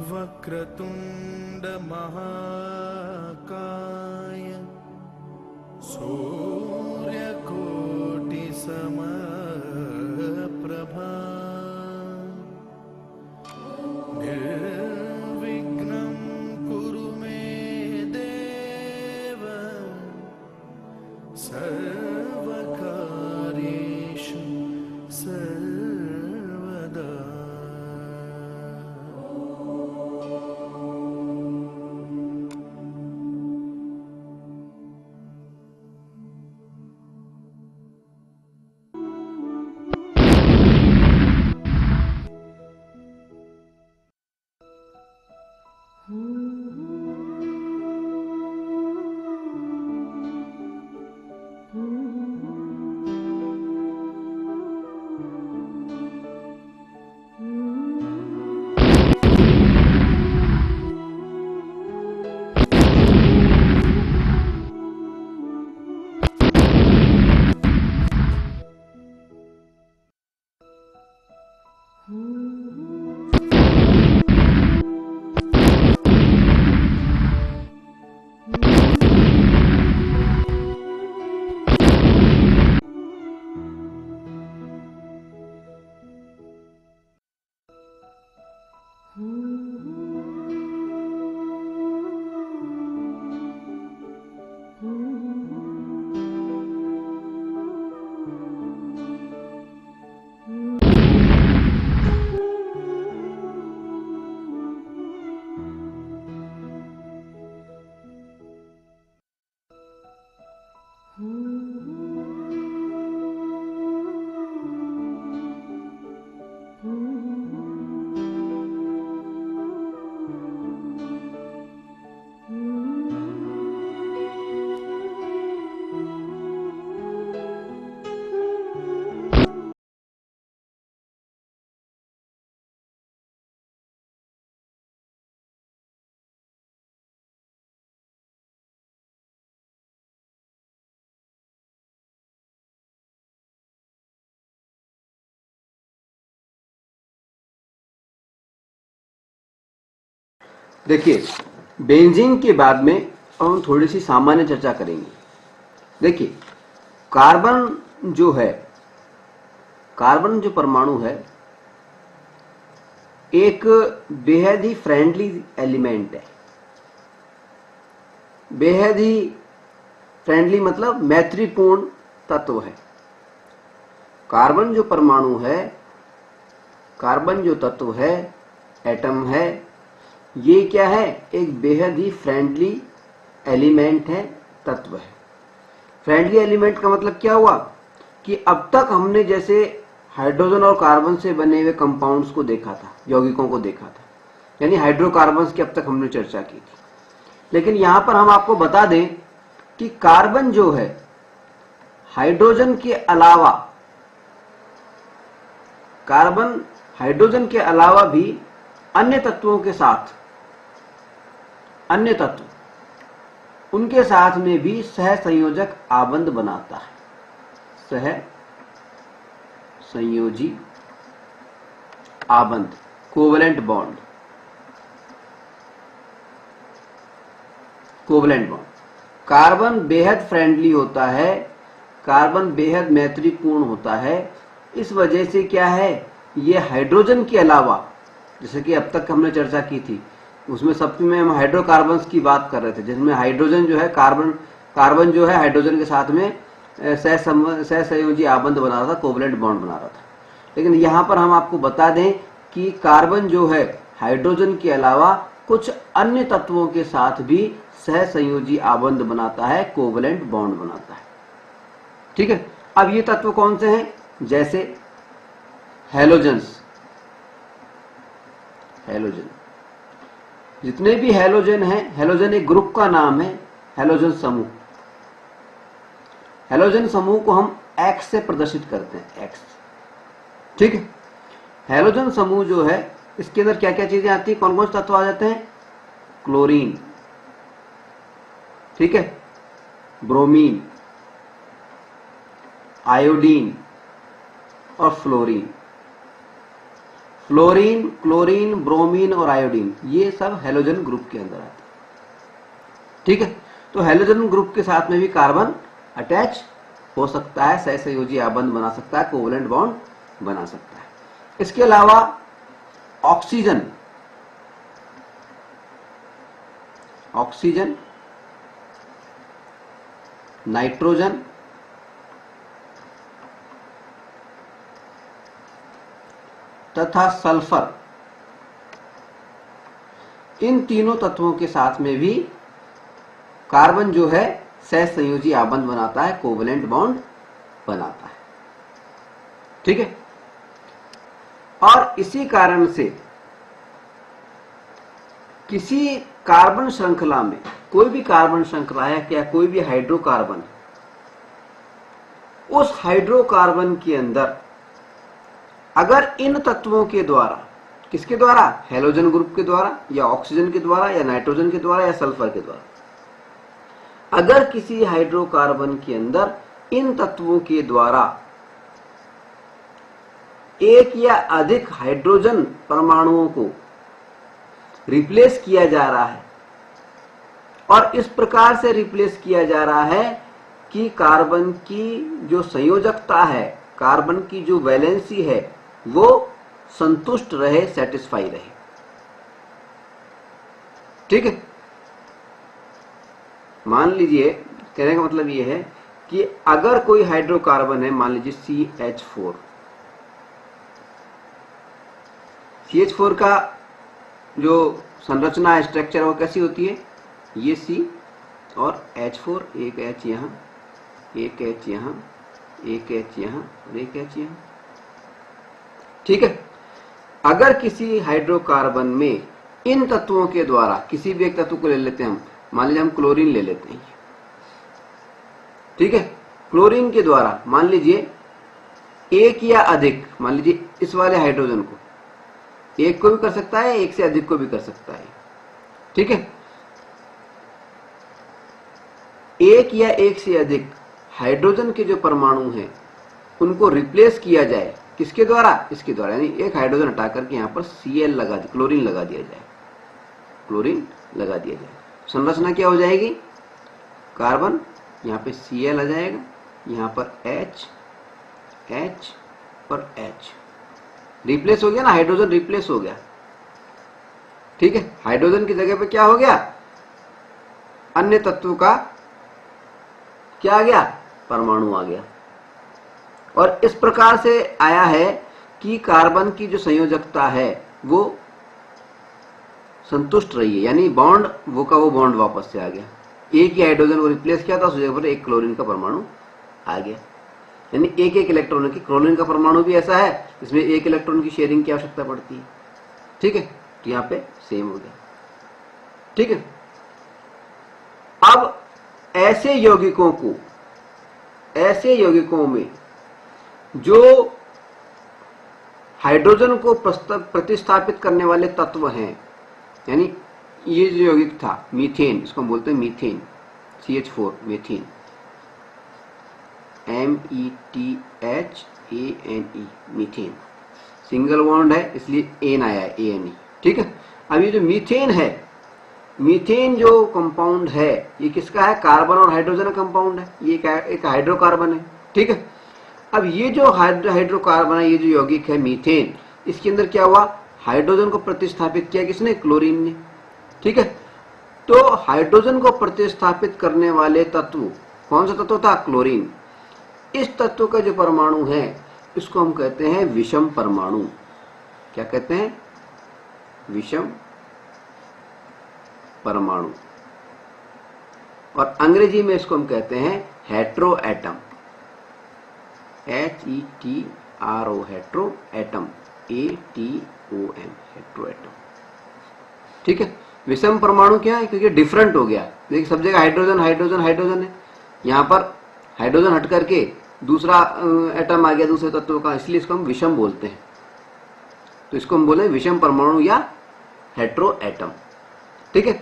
वक्रतुंड महाकाय सूर्यकोटि समप्रभा निर्विघ्नं कुरु मे देव सर्वकार्येषु सर्वदा। देखिए, बेंजीन के बाद में हम थोड़ी सी सामान्य चर्चा करेंगे। देखिए, कार्बन जो है, कार्बन जो परमाणु है, एक बेहद ही फ्रेंडली एलिमेंट है। बेहद ही फ्रेंडली मतलब मैत्रीपूर्ण तत्व है। कार्बन जो परमाणु है, कार्बन जो तत्व है, एटम है, ये क्या है? एक बेहद ही फ्रेंडली एलिमेंट है, तत्व है। फ्रेंडली एलिमेंट का मतलब क्या हुआ कि अब तक हमने जैसे हाइड्रोजन और कार्बन से बने हुए कंपाउंड्स को देखा था, यौगिकों को देखा था, यानी हाइड्रोकार्बन्स की अब तक हमने चर्चा की थी। लेकिन यहां पर हम आपको बता दें कि कार्बन जो है, हाइड्रोजन के अलावा, कार्बन हाइड्रोजन के अलावा भी अन्य तत्वों के साथ, अन्य तत्व उनके साथ में भी सह संयोजक आबंध बनाता है। सह संयोजी आबंध, covalent bond, covalent bond. Carbon बेहद फ्रेंडली होता है, कार्बन बेहद मैत्रीपूर्ण होता है। इस वजह से क्या है, ये हाइड्रोजन के अलावा, जैसे कि अब तक हमने चर्चा की थी, उसमें सबसे में हम हाइड्रोकार्बन्स की बात कर रहे थे, जिसमें हाइड्रोजन जो है, कार्बन जो है हाइड्रोजन के साथ में सहसंयोजी आबंध बना रहा था, कोवेलेंट बॉन्ड बना रहा था। लेकिन यहां पर हम आपको बता दें कि कार्बन जो है हाइड्रोजन के अलावा कुछ अन्य तत्वों के साथ भी सहसंयोजी आबंध बनाता है, कोवेलेंट बॉन्ड बनाता है। ठीक है। अब ये तत्व कौन से हैं? जैसे हैलोजेंस, हैलोजन, जितने भी हैलोजन हैं, हैलोजन एक ग्रुप का नाम है, हैलोजन समूह। हैलोजन समूह को हम एक्स से प्रदर्शित करते हैं, एक्स। ठीक है। हैलोजन समूह जो है, इसके अंदर क्या क्या चीजें आती है, कौन कौन से तत्व आ जाते हैं? क्लोरीन, ठीक है, ब्रोमीन, आयोडीन और फ्लोरीन। फ्लोरीन, क्लोरीन, ब्रोमीन और आयोडीन, ये सब हैलोजन ग्रुप के अंदर आते हैं। ठीक है, तो हैलोजन ग्रुप के साथ में भी कार्बन अटैच हो सकता है, सहसंयोजी आबंध बना सकता है, कोवलेंट बॉन्ड बना सकता है। इसके अलावा ऑक्सीजन, ऑक्सीजन, नाइट्रोजन, तथा सल्फर, इन तीनों तत्वों के साथ में भी कार्बन जो है सहसंयोजी आबंध बनाता है, कोवलेंट बॉन्ड बनाता है। ठीक है, और इसी कारण से किसी कार्बन श्रृंखला में, कोई भी कार्बन श्रृंखला है क्या, कोई भी हाइड्रोकार्बन, उस हाइड्रोकार्बन के अंदर अगर इन तत्वों के द्वारा, किसके द्वारा, हैलोजन ग्रुप के द्वारा या ऑक्सीजन के द्वारा या नाइट्रोजन के द्वारा या सल्फर के द्वारा, अगर किसी हाइड्रोकार्बन के अंदर इन तत्वों के द्वारा एक या अधिक हाइड्रोजन परमाणुओं को रिप्लेस किया जा रहा है, और इस प्रकार से रिप्लेस किया जा रहा है कि कार्बन की जो संयोजकता है, कार्बन की जो वैलेंसी है, वो संतुष्ट रहे, सेटिस्फाई रहे। ठीक है, मान लीजिए, कहने का मतलब ये है कि अगर कोई हाइड्रोकार्बन है, मान लीजिए CH4, CH4 का जो संरचना है, स्ट्रक्चर, वो कैसी होती है, ये C और H4, एक H यहां, एक H यहां, एक H यहां और एक H यहां। ठीक है, अगर किसी हाइड्रोकार्बन में इन तत्वों के द्वारा, किसी भी एक तत्व को ले लेते हैं हम, मान लीजिए हम क्लोरीन ले लेते हैं। ठीक है, क्लोरीन के द्वारा मान लीजिए एक या अधिक, मान लीजिए इस वाले हाइड्रोजन को एक को भी कर सकता है, एक से अधिक को भी कर सकता है। ठीक है, एक या एक से अधिक हाइड्रोजन के जो परमाणु हैं उनको रिप्लेस किया जाए, किसके द्वारा, इसके द्वारा, यानी एक हाइड्रोजन हटा करके यहां पर Cl लगा, क्लोरीन लगा दिया जाए, क्लोरीन लगा दिया जाए, संरचना क्या हो जाएगी, कार्बन, यहां पे Cl आ जाएगा, यहां पर H, H और H, रिप्लेस हो गया ना, हाइड्रोजन रिप्लेस हो गया। ठीक है, हाइड्रोजन की जगह पे क्या हो गया, अन्य तत्व का क्या आ गया, परमाणु आ गया। और इस प्रकार से आया है कि कार्बन की जो संयोजकता है वो संतुष्ट रही है, यानी बॉन्ड वो का वो बॉन्ड वापस से आ गया। एक ही हाइड्रोजन को रिप्लेस किया था, उस जगह पर एक क्लोरीन का परमाणु आ गया, यानी एक एक इलेक्ट्रॉन की, क्लोरीन का परमाणु भी ऐसा है इसमें एक इलेक्ट्रॉन की शेयरिंग की आवश्यकता पड़ती है। ठीक है, तो यहाँ पे सेम हो गया। ठीक है, अब ऐसे यौगिकों में जो हाइड्रोजन को प्रतिस्थापित करने वाले तत्व हैं, यानी ये जो यौगिक था मीथेन, इसको हम बोलते हैं methane, CH4 methane, METHANE, methane, single bond है इसलिए एन आया है, ANE। ठीक है, अब ये जो मीथेन है, मीथेन जो कंपाउंड है ये किसका है, कार्बन और हाइड्रोजन का कंपाउंड है, ये एक हाइड्रोकार्बन है। ठीक है, अब ये जो हाइड्रोकार्बन है, ये जो यौगिक है मीथेन, इसके अंदर क्या हुआ, हाइड्रोजन को प्रतिस्थापित किया किसने, क्लोरीन ने। ठीक है, तो हाइड्रोजन को प्रतिस्थापित करने वाले तत्व, कौन सा तत्व था, क्लोरीन। इस तत्व का जो परमाणु है इसको हम कहते हैं विषम परमाणु। क्या कहते हैं, विषम परमाणु, और अंग्रेजी में इसको हम कहते हैं hetero atom, HETRO, hetero atom, ATOM, hetero atom. ठीक है, विषम परमाणु क्या है, क्योंकि डिफरेंट हो गया, देखिए सब जगह हाइड्रोजन हाइड्रोजन हाइड्रोजन है, यहाँ पर हाइड्रोजन हट करके दूसरा एटम आ गया दूसरे तत्व का, इसलिए इसको हम विषम बोलते हैं। तो इसको हम बोले विषम परमाणु या हेट्रो एटम। ठीक है,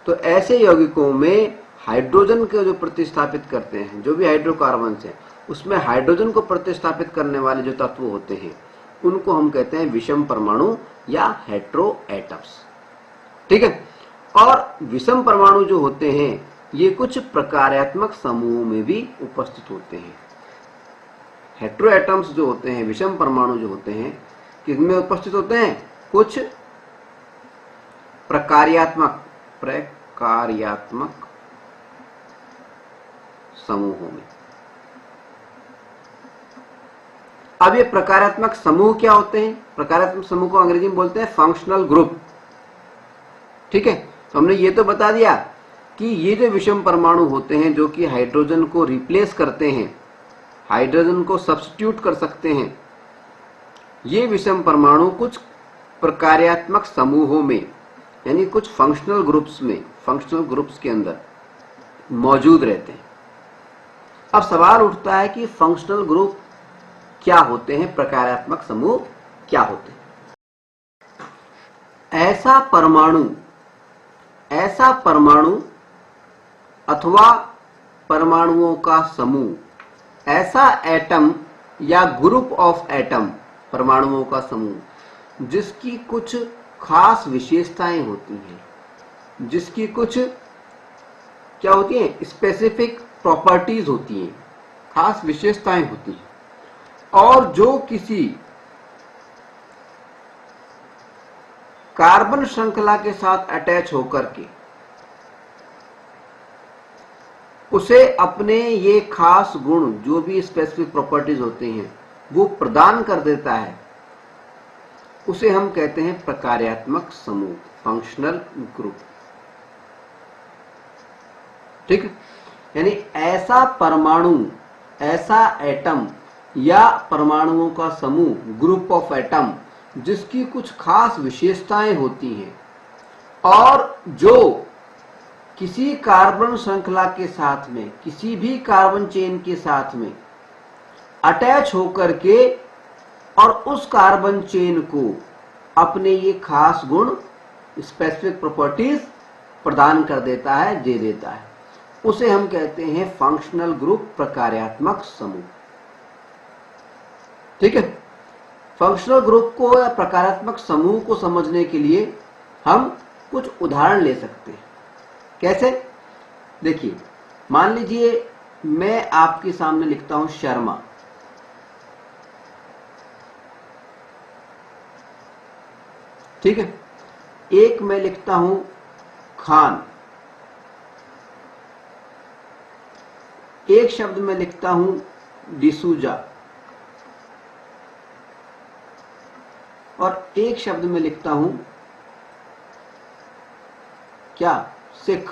तो ऐसे यौगिकों में हाइड्रोजन को जो प्रतिस्थापित करते हैं, जो भी हाइड्रोकार्बन है उसमें हाइड्रोजन को प्रतिस्थापित करने वाले जो तत्व होते हैं उनको हम कहते हैं विषम परमाणु या हेट्रो एटम्स। ठीक है। और विषम परमाणु जो होते हैं ये कुछ प्रकार्यात्मक समूहों में भी उपस्थित होते हैं। हेट्रो एटम्स जो होते हैं, विषम परमाणु जो होते हैं, किसमें उपस्थित होते हैं? कुछ प्रकार्यात्मक समूहों में। अब ये प्रकारात्मक समूह क्या होते हैं? प्रकारात्मक समूह को अंग्रेजी में बोलते हैं फंक्शनल ग्रुप। ठीक है। तो हमने ये तो बता दिया कि ये जो विषम परमाणु होते हैं जो कि हाइड्रोजन को रिप्लेस करते हैं, हाइड्रोजन को सब्स्टिट्यूट कर सकते हैं, ये विषम परमाणु कुछ प्रकार्यात्मक समूहों में यानी कुछ फंक्शनल ग्रुप्स के अंदर मौजूद रहते हैं। अब सवाल उठता है कि फंक्शनल ग्रुप क्या होते हैं, प्रकार्यात्मक समूह क्या होते हैं? ऐसा परमाणु अथवा परमाणुओं का समूह, ऐसा एटम या ग्रुप ऑफ एटम, परमाणुओं का समूह जिसकी कुछ खास विशेषताएं होती हैं, जिसकी कुछ क्या होती हैं? स्पेसिफिक प्रॉपर्टीज होती हैं, खास विशेषताएं होती हैं, और जो किसी कार्बन श्रृंखला के साथ अटैच होकर के उसे अपने ये खास गुण, जो भी स्पेसिफिक प्रॉपर्टीज होते हैं, वो प्रदान कर देता है, उसे हम कहते हैं प्रकार्यात्मक समूह, फंक्शनल ग्रुप। ठीक है। यानी ऐसा परमाणु, ऐसा एटम या परमाणुओं का समूह, ग्रुप ऑफ एटम, जिसकी कुछ खास विशेषताएं होती हैं और जो किसी कार्बन श्रृंखला के साथ में, किसी भी कार्बन चेन के साथ में अटैच होकर के और उस कार्बन चेन को अपने ये खास गुण, स्पेसिफिक प्रॉपर्टीज प्रदान कर देता है, दे देता है, उसे हम कहते हैं फंक्शनल ग्रुप, प्रकार्यात्मक समूह। ठीक है। फंक्शनल ग्रुप को या प्रकारात्मक समूह को समझने के लिए हम कुछ उदाहरण ले सकते हैं। कैसे? देखिए, मान लीजिए मैं आपके सामने लिखता हूं शर्मा, ठीक है। एक मैं लिखता हूं खान, एक शब्द में लिखता हूं डिसूजा, और एक शब्द में लिखता हूं क्या? सिख।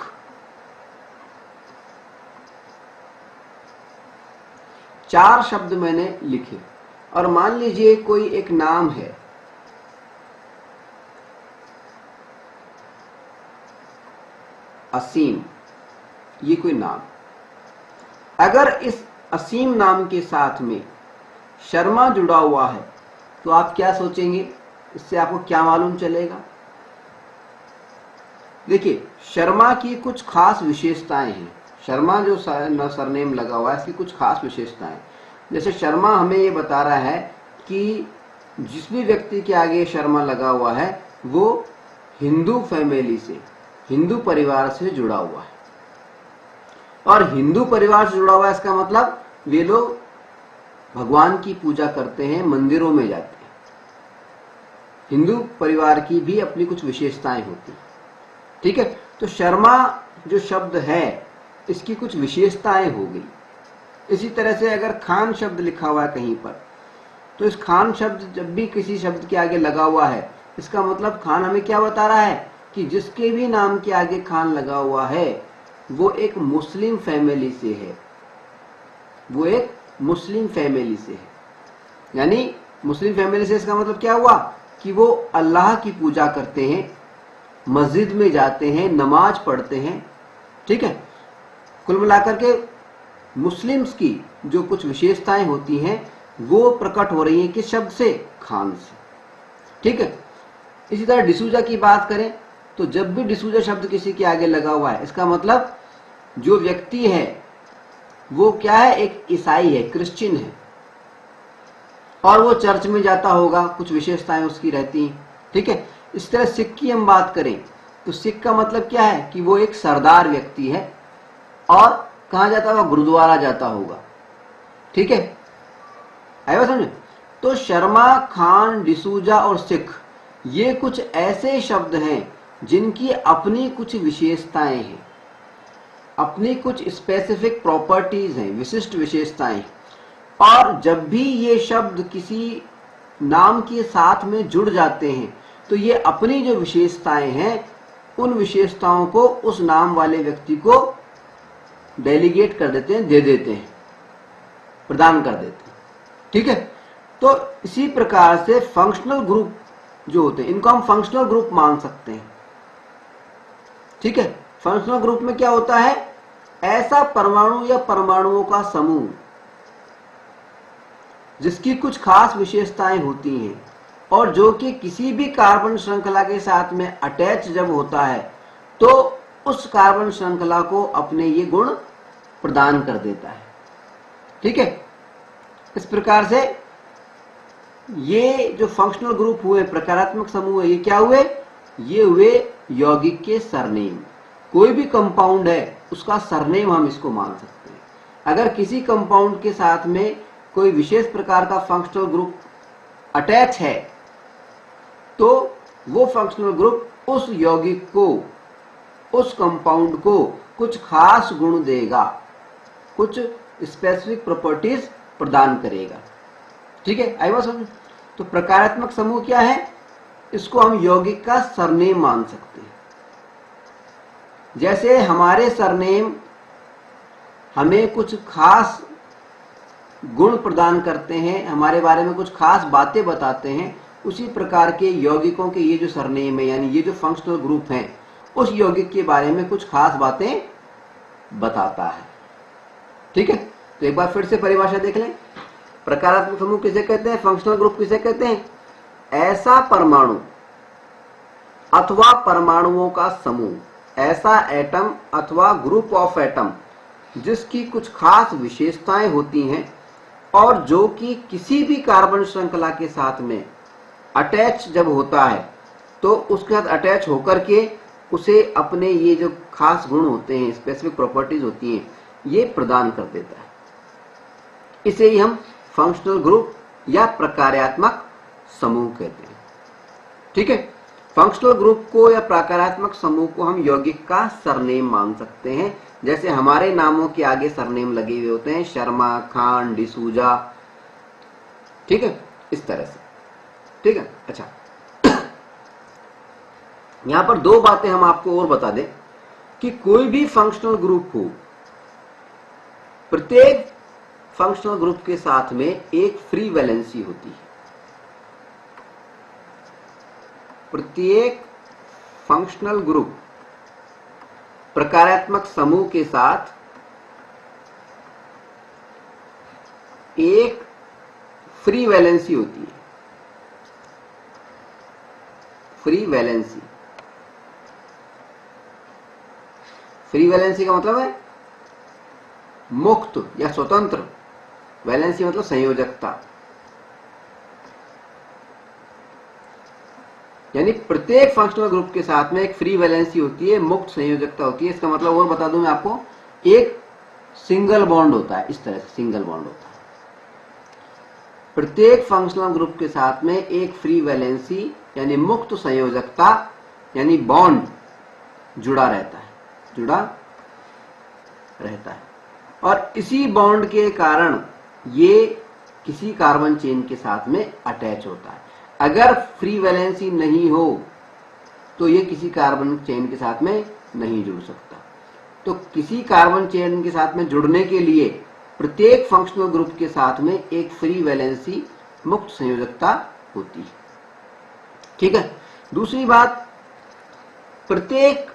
चार शब्द मैंने लिखे, और मान लीजिए कोई एक नाम है, असीम, ये कोई नाम। अगर इस असीम नाम के साथ में शर्मा जुड़ा हुआ है तो आप क्या सोचेंगे? इससे आपको क्या मालूम चलेगा? देखिए, शर्मा की कुछ खास विशेषताएं हैं। शर्मा जो सरनेम लगा हुआ है, इसकी कुछ खास विशेषताएं। जैसे शर्मा हमें ये बता रहा है कि जिस भी व्यक्ति के आगे शर्मा लगा हुआ है वो हिंदू फैमिली से, हिंदू परिवार से जुड़ा हुआ है। और हिंदू परिवार से जुड़ा हुआ है, इसका मतलब वे लोग भगवान की पूजा करते हैं, मंदिरों में जाते हैं। हिंदू परिवार की भी अपनी कुछ विशेषताएं होती हैं। ठीक है। तो शर्मा जो शब्द है इसकी कुछ विशेषताएं हो गई। इसी तरह से अगर खान शब्द लिखा हुआ है कहीं पर, तो इस खान शब्द जब भी किसी शब्द के आगे लगा हुआ है, इसका मतलब खान हमें क्या बता रहा है कि जिसके भी नाम के आगे खान लगा हुआ है वो एक मुस्लिम फैमिली से है, वो एक मुस्लिम फैमिली से है। यानी मुस्लिम फैमिली से इसका मतलब क्या हुआ कि वो अल्लाह की पूजा करते हैं, मस्जिद में जाते हैं, नमाज पढ़ते हैं। ठीक है। कुल मिलाकर के मुस्लिम्स की जो कुछ विशेषताएं होती हैं वो प्रकट हो रही हैं किस शब्द से? खान से। ठीक है। इसी तरह डिसूजा की बात करें तो जब भी डिसूजा शब्द किसी के आगे लगा हुआ है, इसका मतलब जो व्यक्ति है वो क्या है? एक ईसाई है, क्रिश्चियन है। और वो चर्च में जाता होगा, कुछ विशेषताएं उसकी रहती हैं। ठीक है, इस तरह सिख की हम बात करें तो सिख का मतलब क्या है कि वो एक सरदार व्यक्ति है और कहाँ जाता होगा, गुरुद्वारा जाता होगा। ठीक है, आया समझ। तो शर्मा, खान, डिसूजा और सिख ये कुछ ऐसे शब्द हैं जिनकी अपनी कुछ विशेषताएं हैं, अपनी कुछ स्पेसिफिक प्रॉपर्टीज हैं, विशिष्ट विशेषताएं। और जब भी ये शब्द किसी नाम के साथ में जुड़ जाते हैं तो ये अपनी जो विशेषताएं हैं उन विशेषताओं को उस नाम वाले व्यक्ति को डेलीगेट कर देते हैं, दे देते हैं, प्रदान कर देते हैं। ठीक है, तो इसी प्रकार से फंक्शनल ग्रुप जो होते हैं इनको हम फंक्शनल ग्रुप मान सकते हैं। ठीक है, फंक्शनल ग्रुप में क्या होता है, ऐसा परमाणु या परमाणुओं का समूह जिसकी कुछ खास विशेषताएं होती हैं और जो कि किसी भी कार्बन श्रृंखला के साथ में अटैच जब होता है तो उस कार्बन श्रृंखला को अपने ये गुण प्रदान कर देता है। ठीक है, इस प्रकार से ये जो फंक्शनल ग्रुप हुए, प्रकारात्मक समूह है, ये क्या हुए, ये हुए यौगिक के सरनेम। कोई भी कंपाउंड है उसका सरनेम हम इसको मान सकते हैं। अगर किसी कंपाउंड के साथ में कोई विशेष प्रकार का फंक्शनल ग्रुप अटैच है तो वो फंक्शनल ग्रुप उस यौगिक को, उस कंपाउंड को कुछ खास गुण देगा, कुछ स्पेसिफिक प्रॉपर्टीज प्रदान करेगा। ठीक है, आई बात समझ। तो प्रकारात्मक समूह क्या है, इसको हम यौगिक का सरनेम मान सकते हैं। जैसे हमारे सरनेम हमें कुछ खास गुण प्रदान करते हैं, हमारे बारे में कुछ खास बातें बताते हैं, उसी प्रकार के यौगिकों के ये जो सरनेम है यानी ये जो फंक्शनल ग्रुप हैं उस यौगिक के बारे में कुछ खास बातें बताता है। ठीक है, तो एक बार फिर से परिभाषा देख लें। प्रकारात्मक समूह किसे कहते हैं, फंक्शनल ग्रुप किसे कहते हैं, ऐसा परमाणु अथवा परमाणुओं का समूह, ऐसा एटम अथवा ग्रुप ऑफ एटम जिसकी कुछ खास विशेषताएं होती हैं और जो कि किसी भी कार्बन श्रृंखला के साथ में अटैच जब होता है तो उसके साथ अटैच होकर के उसे अपने ये जो खास गुण होते हैं, स्पेसिफिक प्रॉपर्टीज होती हैं, ये प्रदान कर देता है। इसे ही हम फंक्शनल ग्रुप या प्रकार्यात्मक समूह कहते हैं। ठीक है, फंक्शनल ग्रुप को या प्रकारात्मक समूह को हम यौगिक का सरनेम मान सकते हैं। जैसे हमारे नामों के आगे सरनेम लगे हुए होते हैं, शर्मा, खान, डिसूजा। ठीक है, इस तरह से। ठीक है, अच्छा यहां पर दो बातें हम आपको और बता दें कि कोई भी फंक्शनल ग्रुप हो, प्रत्येक फंक्शनल ग्रुप के साथ में एक फ्री वैलेंसी होती है। प्रत्येक फंक्शनल ग्रुप प्रकारात्मक समूह के साथ एक फ्री वैलेंसी होती है। फ्री वैलेंसी, फ्री वैलेंसी का मतलब है मुक्त या स्वतंत्र, वैलेंसी मतलब संयोजकता। यानी प्रत्येक फंक्शनल ग्रुप के साथ में एक फ्री वैलेंसी होती है, मुक्त संयोजकता होती है। इसका मतलब और बता दूं मैं आपको, एक सिंगल बॉन्ड होता है, इस तरह से सिंगल बॉन्ड होता है। प्रत्येक फंक्शनल ग्रुप के साथ में एक फ्री वैलेंसी यानी मुक्त संयोजकता यानी बॉन्ड जुड़ा रहता है, जुड़ा रहता है। और इसी बॉन्ड के कारण ये किसी कार्बन चेन के साथ में अटैच होता है। अगर फ्री वैलेंसी नहीं हो तो ये किसी कार्बन चेन के साथ में नहीं जुड़ सकता। तो किसी कार्बन चेन के साथ में जुड़ने के लिए प्रत्येक फंक्शनल ग्रुप के साथ में एक फ्री वैलेंसी, मुक्त संयोजकता होती है। ठीक है, दूसरी बात, प्रत्येक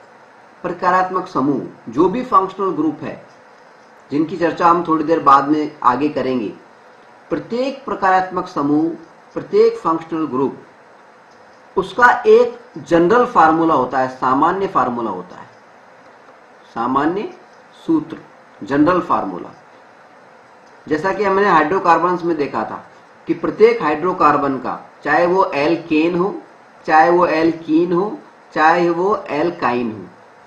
प्रकारात्मक समूह, जो भी फंक्शनल ग्रुप है जिनकी चर्चा हम थोड़ी देर बाद में आगे करेंगे, प्रत्येक प्रकारात्मक समूह, प्रत्येक फंक्शनल ग्रुप, उसका एक जनरल फार्मूला होता है, सामान्य फार्मूला होता है, सामान्य सूत्र, जनरल फार्मूला। जैसा कि हमने हाइड्रोकार्बन्स में देखा था, कि प्रत्येक हाइड्रोकार्बन का, चाहे वो एल्केन हो, चाहे वो एल्कीन हो, चाहे वो एल्काइन हो,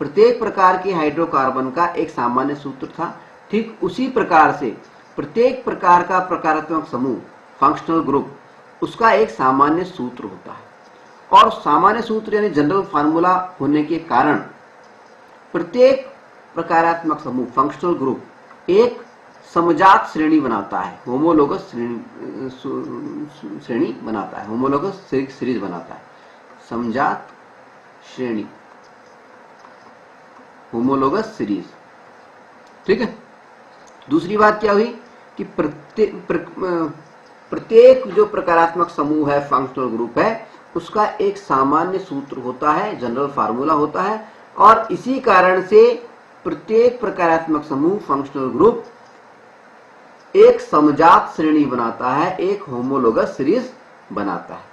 प्रत्येक प्रकार के हाइड्रोकार्बन का एक सामान्य सूत्र था। ठीक उसी प्रकार से प्रत्येक प्रकार का प्रकारात्मक समूह, फंक्शनल ग्रुप, उसका एक सामान्य सूत्र होता है। और सामान्य सूत्र यानी जनरल फार्मूला होने के कारण प्रत्येक प्रकारात्मक समूह, फंक्शनल ग्रुप, एक समजात श्रेणी बनाता है, होमोलोगस श्रेणी बनाता है, होमोलोगस सीरीज बनाता है, समजात श्रेणी, होमोलोगस सीरीज। ठीक है। दूसरी बात क्या हुई कि प्रत्येक जो प्रकारात्मक समूह है, फंक्शनल ग्रुप है, उसका एक सामान्य सूत्र होता है, जनरल फार्मूला होता है। और इसी कारण से प्रत्येक प्रकारात्मक समूह, फंक्शनल ग्रुप, एक समजात श्रेणी बनाता है, एक होमोलोगस सीरीज बनाता है।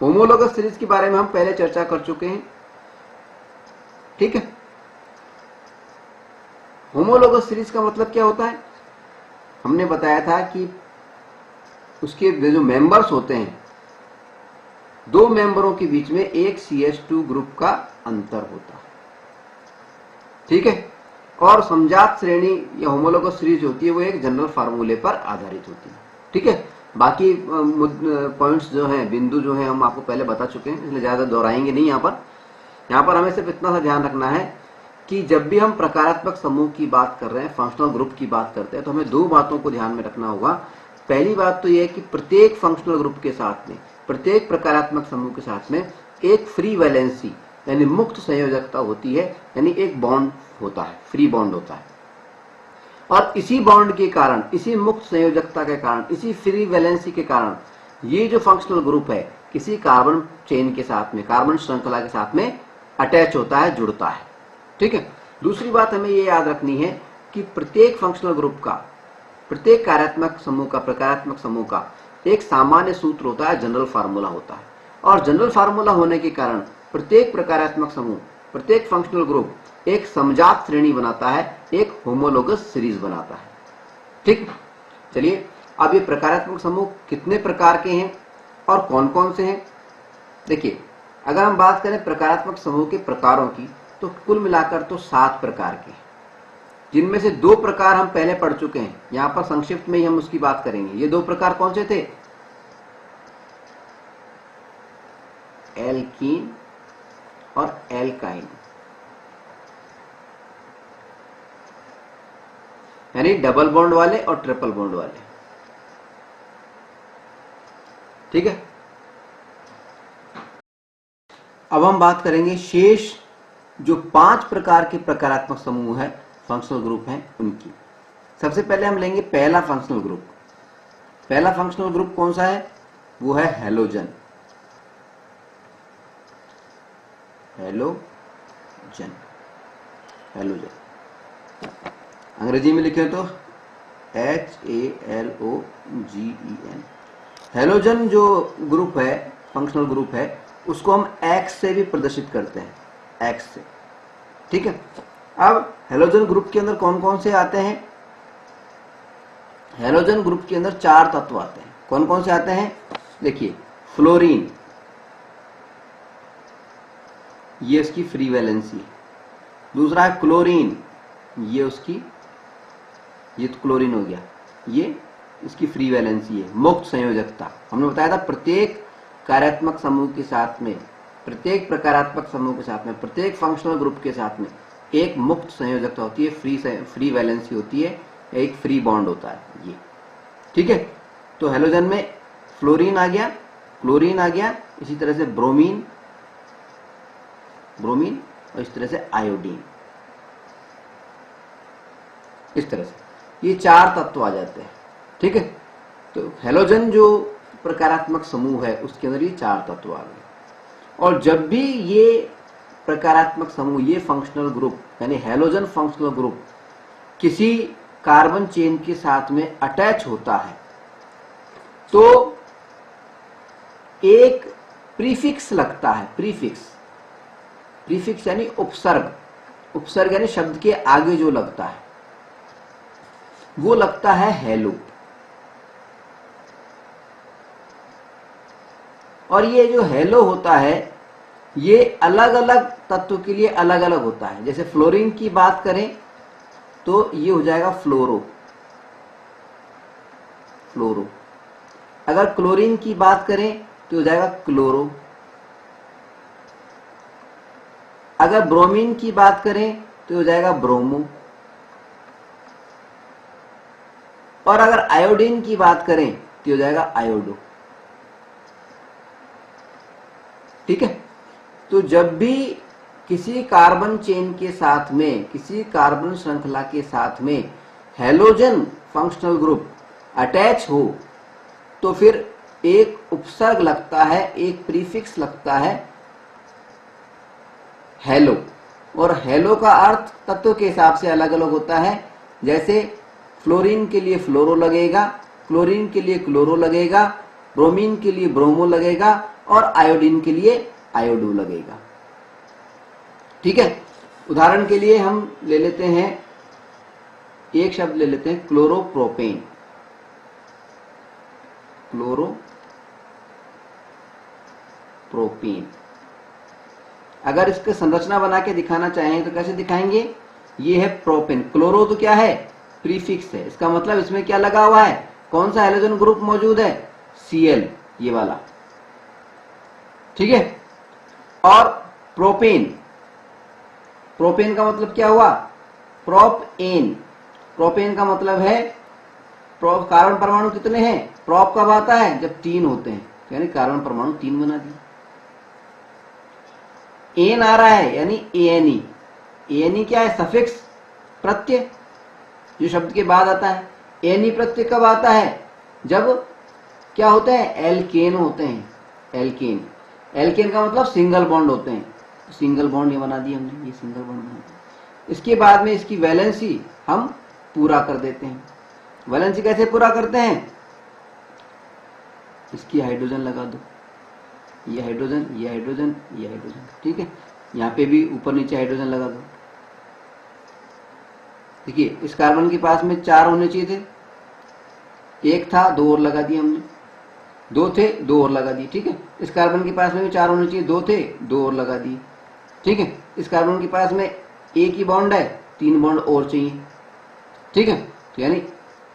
होमोलोगस सीरीज के बारे में हम पहले चर्चा कर चुके हैं। ठीक है। होमोलोगस सीरीज का मतलब क्या होता है? हमने बताया था कि उसके जो मेंबर्स होते हैं, दो मेंबरों के बीच में एक CH2 ग्रुप का अंतर होता है। ठीक है। और समजात श्रेणी या होमोलोगस सीरीज होती है वो एक जनरल फार्मूले पर आधारित होती है। ठीक है। बाकी पॉइंट्स जो हैं, बिंदु जो हैं, हम आपको पहले बता चुके हैं, इसलिए ज्यादा दोहराएंगे नहीं। यहाँ पर हमें सिर्फ इतना सा ध्यान रखना है कि जब भी हम प्रकारात्मक समूह की बात कर रहे हैं, फंक्शनल ग्रुप की बात करते हैं, तो हमें दो बातों को ध्यान में रखना होगा। पहली बात तो यह है कि प्रत्येक फंक्शनल ग्रुप के साथ में, प्रत्येक प्रकारात्मक समूह के साथ में एक फ्री वैलेंसी यानी मुक्त संयोजकता होती है, यानी एक बॉन्ड होता है, फ्री बॉन्ड होता है। और इसी बॉन्ड के कारण, इसी मुक्त संयोजकता के कारण, इसी फ्री वैलेंसी के कारण ये जो फंक्शनल ग्रुप है किसी कार्बन चेन के साथ में, कार्बन श्रृंखला के साथ में अटैच होता है, जुड़ता है। ठीक है। दूसरी बात हमें ये याद रखनी है कि प्रत्येक फंक्शनल ग्रुप का, प्रत्येक कार्यात्मक समूह का, प्रकारात्मक समूह का एक सामान्य सूत्र होता है, जनरल फार्मूला होता है। और जनरल फार्मूला होने के कारण प्रत्येक प्रकारात्मक समूह, प्रत्येक फंक्शनल ग्रुप एक समजात श्रेणी बनाता है, एक होमोलोगस सीरीज बनाता है। ठीक। चलिए, अब ये प्रकारात्मक समूह कितने प्रकार के हैं और कौन कौन से हैं? देखिए, अगर हम बात करें प्रकारात्मक समूह के प्रकारों की, तो कुल मिलाकर तो 7 प्रकार के, जिनमें से 2 प्रकार हम पहले पढ़ चुके हैं। यहां पर संक्षिप्त में ही हम उसकी बात करेंगे। ये 2 प्रकार कौन से थे? एल्कीन और एल्काइन, यानी डबल बॉन्ड वाले और ट्रिपल बॉन्ड वाले। ठीक है। अब हम बात करेंगे शेष जो 5 प्रकार के प्रकारात्मक समूह है, फंक्शनल ग्रुप हैं, उनकी। सबसे पहले हम लेंगे पहला फंक्शनल ग्रुप। पहला फंक्शनल ग्रुप कौन सा है? वो है हेलोजन। हेलोजन, हेलोजन अंग्रेजी में लिखे तो HALOGEN। हेलोजन जो ग्रुप है, फंक्शनल ग्रुप है, उसको हम X से भी प्रदर्शित करते हैं, X से। ठीक है। अब हेलोजन ग्रुप के अंदर कौन कौन से आते हैं? हेलोजन ग्रुप के अंदर 4 तत्व आते हैं। कौन कौन से आते हैं? देखिए, फ्लोरीन, ये उसकी फ्री वैलेंसी है। दूसरा है क्लोरीन, ये उसकी, ये तो क्लोरीन हो गया, ये इसकी फ्री वैलेंसी है, मुक्त संयोजकता। हमने बताया था प्रत्येक कार्यात्मक समूह के साथ में, प्रत्येक प्रकारात्मक समूह के साथ में, प्रत्येक फंक्शनल ग्रुप के साथ में एक मुक्त संयोजकता होती है, फ्री वैलेंसी होती है, एक फ्री बॉन्ड होता है ये। ठीक है। तो हेलोजन में फ्लोरीन आ गया, क्लोरीन आ गया, इसी तरह से ब्रोमीन, ब्रोमीन, और इस तरह से आयोडीन। इस तरह से ये 4 तत्व आ जाते हैं। ठीक है। तो हेलोजन जो प्रकारात्मक समूह है उसके अंदर ये 4 तत्व आ गए। और जब भी ये प्रकारात्मक समूह, ये फंक्शनल ग्रुप यानी हेलोजन फंक्शनल ग्रुप किसी कार्बन चेन के साथ में अटैच होता है, तो एक प्रीफिक्स लगता है। प्रीफिक्स, प्रीफिक्स यानी उपसर्ग, उपसर्ग यानी शब्द के आगे जो लगता है वो लगता है हेलो। और ये जो हेलो होता है ये अलग अलग तत्व के लिए अलग अलग होता है। जैसे फ्लोरीन की बात करें तो ये हो जाएगा फ्लोरो, फ्लोरो। अगर क्लोरीन की बात करें तो हो जाएगा क्लोरो। अगर ब्रोमीन की बात करें तो हो जाएगा ब्रोमो। और अगर आयोडीन की बात करें तो हो जाएगा आयोडो। ठीक है। तो जब भी किसी कार्बन चेन के साथ में, किसी कार्बन श्रृंखला के साथ में हैलोजन फंक्शनल ग्रुप अटैच हो तो फिर एक उपसर्ग लगता है, एक प्रीफिक्स लगता है हेलो। और हेलो का अर्थ तत्व के हिसाब से अलग अलग होता है। जैसे फ्लोरीन के लिए फ्लोरो लगेगा, क्लोरीन के लिए क्लोरो लगेगा, ब्रोमीन के लिए ब्रोमो लगेगा और आयोडीन के लिए आयोडो लगेगा। ठीक है। उदाहरण के लिए हम ले लेते हैं, एक शब्द ले लेते हैं क्लोरोप्रोपेन। क्लोरोप्रोपेन। अगर इसकी संरचना बना के दिखाना चाहें तो कैसे दिखाएंगे? ये है प्रोपेन। क्लोरो तो क्या है? प्रीफिक्स है। इसका मतलब इसमें क्या लगा हुआ है? कौन सा हैलोजन ग्रुप मौजूद है? Cl, ये वाला। ठीक है। और प्रोपेन, प्रोपेन का मतलब क्या हुआ? प्रोपएन। प्रोपेन का मतलब है कार्बन परमाणु कितने हैं? प्रोप कब आता है? जब 3 होते हैं, यानी कार्बन परमाणु 3 बना दिए। एन आ रहा है यानी एएनई। एएनई क्या है? सफिक्स, प्रत्यय, जो शब्द के बाद आता है। एएनई प्रत्यय कब आता है? जब क्या होते हैं? एल्केन होते हैं। एल्केन, एल्केन का मतलब सिंगल बॉन्ड होते हैं। सिंगल बॉन्ड ये बना दिया हमने, ये सिंगल बॉन्ड बना दिया। इसके बाद में इसकी वैलेंसी हम पूरा कर देते हैं। वैलेंसी कैसे पूरा करते हैं? इसकी हाइड्रोजन लगा दो, ये हाइड्रोजन, ये हाइड्रोजन, ये हाइड्रोजन। ठीक है। यहाँ पे भी ऊपर नीचे हाइड्रोजन लगा दो। देखिए इस कार्बन के पास में 4 होने चाहिए थे, 1 था, 2 और लगा दिए हमने। 2 थे, 2 और लगा दिए। ठीक है। इस कार्बन के पास में भी 4 होने चाहिए, 2 थे, 2 और लगा दिए। ठीक है। इस कार्बन के पास में एक ही बॉन्ड है, 3 बॉन्ड और चाहिए। ठीक है। तो यानी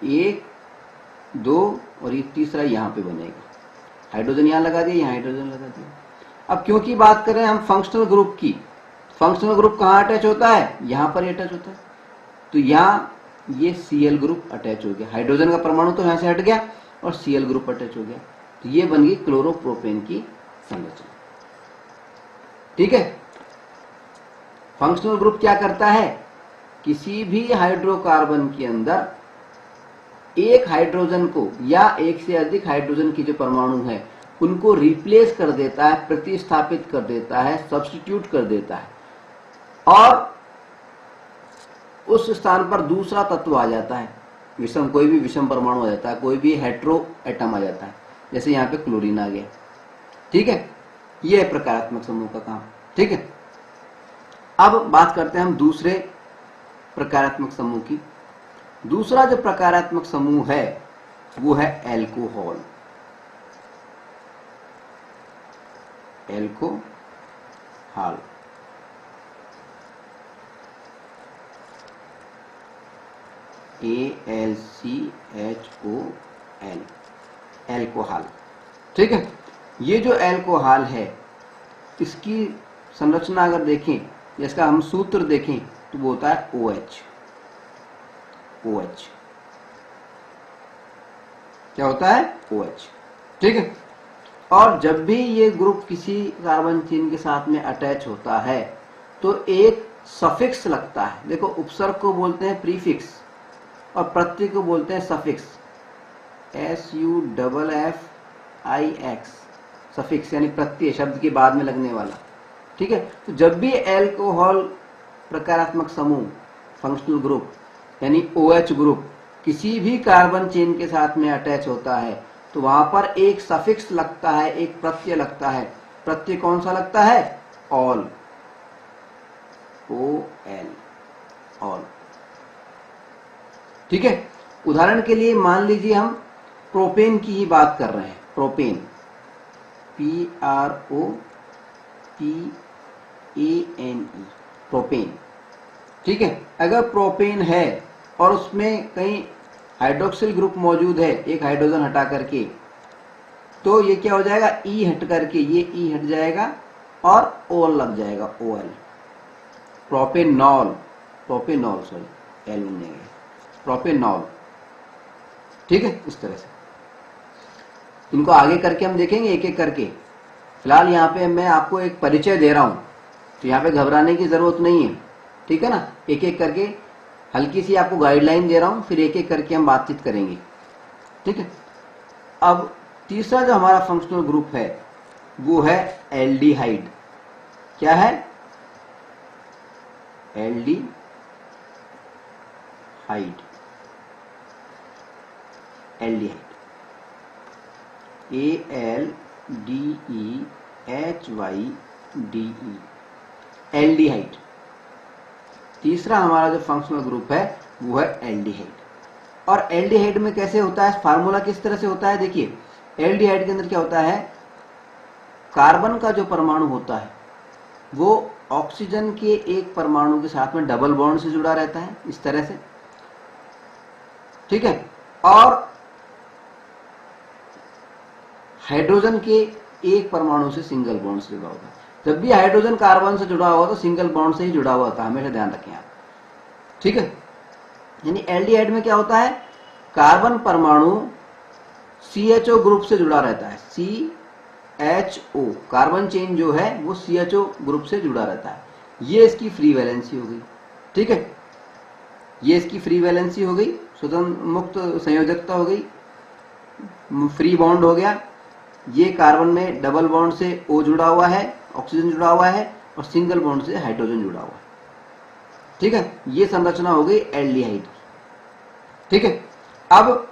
1, 2 और ये तीसरा यहाँ पे बनेगा। हाइड्रोजन यहाँ लगा दिया, यहाँ हाइड्रोजन लगा दिया। अब क्योंकि बात कर रहे हैं हम फंक्शनल ग्रुप की, फंक्शनल ग्रुप कहाँ अटैच होता है? यहाँ पर अटैच होता है। तो यहाँ ये Cl ग्रुप अटैच हो गया। हाइड्रोजन का परमाणु तो यहाँ से हट गया और Cl ग्रुप अटैच हो गया। तो ये बन गई क्लोरोप्रोपेन की संरचना। ठीक है। फंक्शनल ग्रुप क्या करता है? किसी भी हाइड्रोकार्बन के अंदर एक हाइड्रोजन को या एक से अधिक हाइड्रोजन की जो परमाणु है उनको रिप्लेस कर देता है, प्रतिस्थापित कर देता है, सब्स्टिट्यूट कर देता है और उस स्थान पर दूसरा तत्व आ जाता है। विषम, कोई भी विषम परमाणु आ जाता है, कोई भी हेट्रो एटम आ जाता है। जैसे यहाँ पे क्लोरीन आ गया। ठीक है। ये है प्रकारात्मक समूह का काम। ठीक है। अब बात करते हैं हम दूसरे प्रकारात्मक समूह की। दूसरा जो प्रकारात्मक समूह है वो है एल्कोहल। Alcohol, ALCHOL, alcohol. ठीक है। ये जो एल्कोहल है इसकी संरचना अगर देखें, इसका हम सूत्र देखें तो वो होता है OH। OH क्या होता है? OH। ठीक है। और जब भी ये ग्रुप किसी कार्बन चेन के साथ में अटैच होता है तो एक सफिक्स लगता है। देखो उपसर्ग को बोलते हैं प्रीफिक्स और प्रत्यय को बोलते हैं सफिक्स। SUFFIX, सफिक्स यानी प्रत्यय, शब्द के बाद में लगने वाला। ठीक है। तो जब भी एल्कोहल प्रकारात्मक समूह, फंक्शनल ग्रुप यानी OH ग्रुप किसी भी कार्बन चेन के साथ में अटैच होता है तो वहां पर एक सफिक्स लगता है, एक प्रत्यय लगता है। प्रत्यय कौन सा लगता है? All, OL, all. ठीक है। उदाहरण के लिए मान लीजिए हम प्रोपेन की ही बात कर रहे हैं। Propane, PROPANE, propane. ठीक है, अगर प्रोपेन है और उसमें कहीं हाइड्रोक्सिल ग्रुप मौजूद है, एक हाइड्रोजन हटा करके, तो ये क्या हो जाएगा, ई हट करके ये ई हट जाएगा और ओल लग जाएगा, OL, propanol, propanol sorry, L बन जाएगा, प्रोपेनॉल। ठीक है, इस तरह से इनको आगे करके हम देखेंगे एक एक करके। फिलहाल यहाँ पे मैं आपको एक परिचय दे रहा हूं, तो यहाँ पे घबराने की जरूरत नहीं है। ठीक है ना, एक एक करके हल्की सी आपको गाइडलाइन दे रहा हूं, फिर एक एक करके हम बातचीत करेंगे। ठीक है, अब तीसरा जो हमारा फंक्शनल ग्रुप है वो है एल्डिहाइड। क्या है, एल्डिहाइड, एल्डिहाइड, ALDEHYDE, एल्डिहाइड। तीसरा हमारा जो फंक्शनल ग्रुप है वो है एल्डिहाइड। और एल्डिहाइड में कैसे होता है, फार्मूला किस तरह से होता है, देखिए एल्डिहाइड के अंदर क्या होता है, कार्बन का जो परमाणु होता है वो ऑक्सीजन के एक परमाणु के साथ में डबल बॉन्ड से जुड़ा रहता है, इस तरह से। ठीक है, और हाइड्रोजन के एक परमाणु से सिंगल बॉन्ड से जुड़ा होता है। जब भी हाइड्रोजन कार्बन से जुड़ा हुआ तो सिंगल बॉन्ड से ही जुड़ा हुआ था, हमेशा ध्यान रखें आप। ठीक है, यानी एल्डिहाइड में क्या होता है, कार्बन परमाणु CHO ग्रुप से जुड़ा रहता है, CHO, कार्बन चेन जो है वो CHO ग्रुप से जुड़ा रहता है। ये इसकी फ्री वैलेंसी हो गई। ठीक है, ये इसकी फ्री वैलेंसी हो गई, स्वतंत्र मुक्त संयोजकता हो गई, फ्री बॉन्ड हो गया। ये कार्बन में डबल बॉन्ड से O जुड़ा हुआ है, ऑक्सीजन जुड़ा हुआ है, और सिंगल बॉन्ड से हाइड्रोजन जुड़ा हुआ है। ठीक है, ये संरचना हो गई एल्डिहाइड की। ठीक है, अब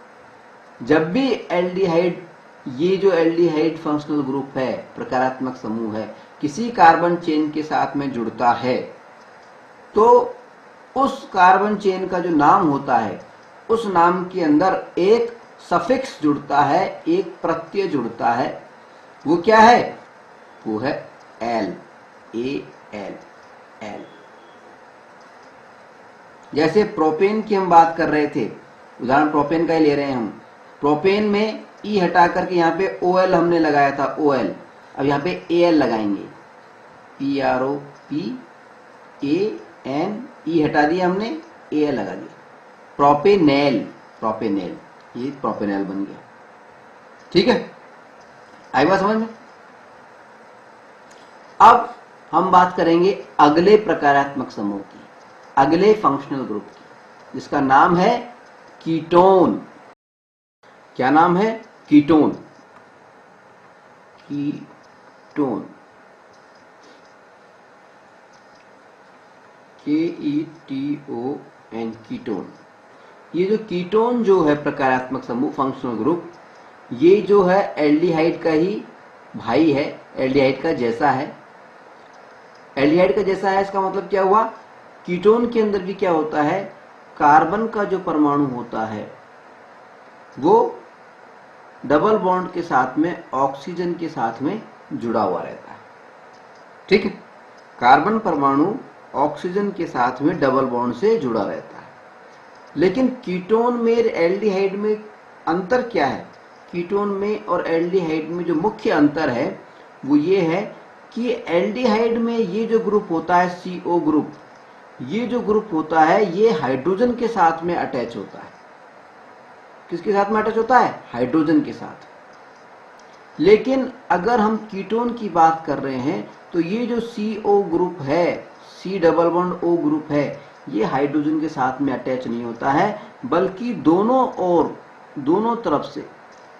जब भी एल्डिहाइड, ये जो एल्डिहाइड फंक्शनल ग्रुप है, प्रकारात्मक समूह है, किसी कार्बन चेन के साथ में जुड़ता है, तो उस कार्बन चेन का जो नाम होता है, उस नाम के अंदर एक सफिक्स जुड़ता है, एक प्रत्यय जुड़ता है। वो क्या है, वो है एल, AL, एल। जैसे प्रोपेन की हम बात कर रहे थे, उदाहरण प्रोपेन का ही ले रहे हैं हम। प्रोपेन में ई हटा करके यहाँ पे OL हमने लगाया था, OL, अब यहाँ पे AL लगाएंगे, PROPAN, ई हटा दिया हमने, AL लगा दिया, प्रोपेनेल, प्रोपेनेल, ये प्रोपेनेल बन गया। ठीक है, आई बात समझ में। अब हम बात करेंगे अगले प्रकारात्मक समूह की, अगले फंक्शनल ग्रुप की, जिसका नाम है कीटोन। क्या नाम है, कीटोन, कीटोन, KETON, कीटोन। ये जो कीटोन जो है प्रकारात्मक समूह, फंक्शनल ग्रुप, ये जो है एल्डिहाइड का ही भाई है, एल्डिहाइड का जैसा है। एल्डिहाइड का जैसा है इसका मतलब क्या हुआ, कीटोन के अंदर भी क्या होता है, कार्बन का जो परमाणु होता है वो डबल बॉन्ड के साथ में ऑक्सीजन के साथ में जुड़ा हुआ रहता है। ठीक है, कार्बन परमाणु ऑक्सीजन के साथ में डबल बॉन्ड से जुड़ा रहता है। लेकिन कीटोन में एल्डिहाइड में अंतर क्या है, कीटोन में और एल्डिहाइड में जो मुख्य अंतर है वो ये है कि एल्डिहाइड में ये जो ग्रुप होता है, CO ग्रुप, ये जो ग्रुप होता है ये हाइड्रोजन के साथ में अटैच होता है। किसके साथ में अटैच होता है, हाइड्रोजन के साथ। लेकिन अगर हम कीटोन की बात कर रहे हैं तो ये जो CO ग्रुप है, C double bond O group है, ये हाइड्रोजन के साथ में अटैच नहीं होता है, बल्कि दोनों ओर, दोनों तरफ से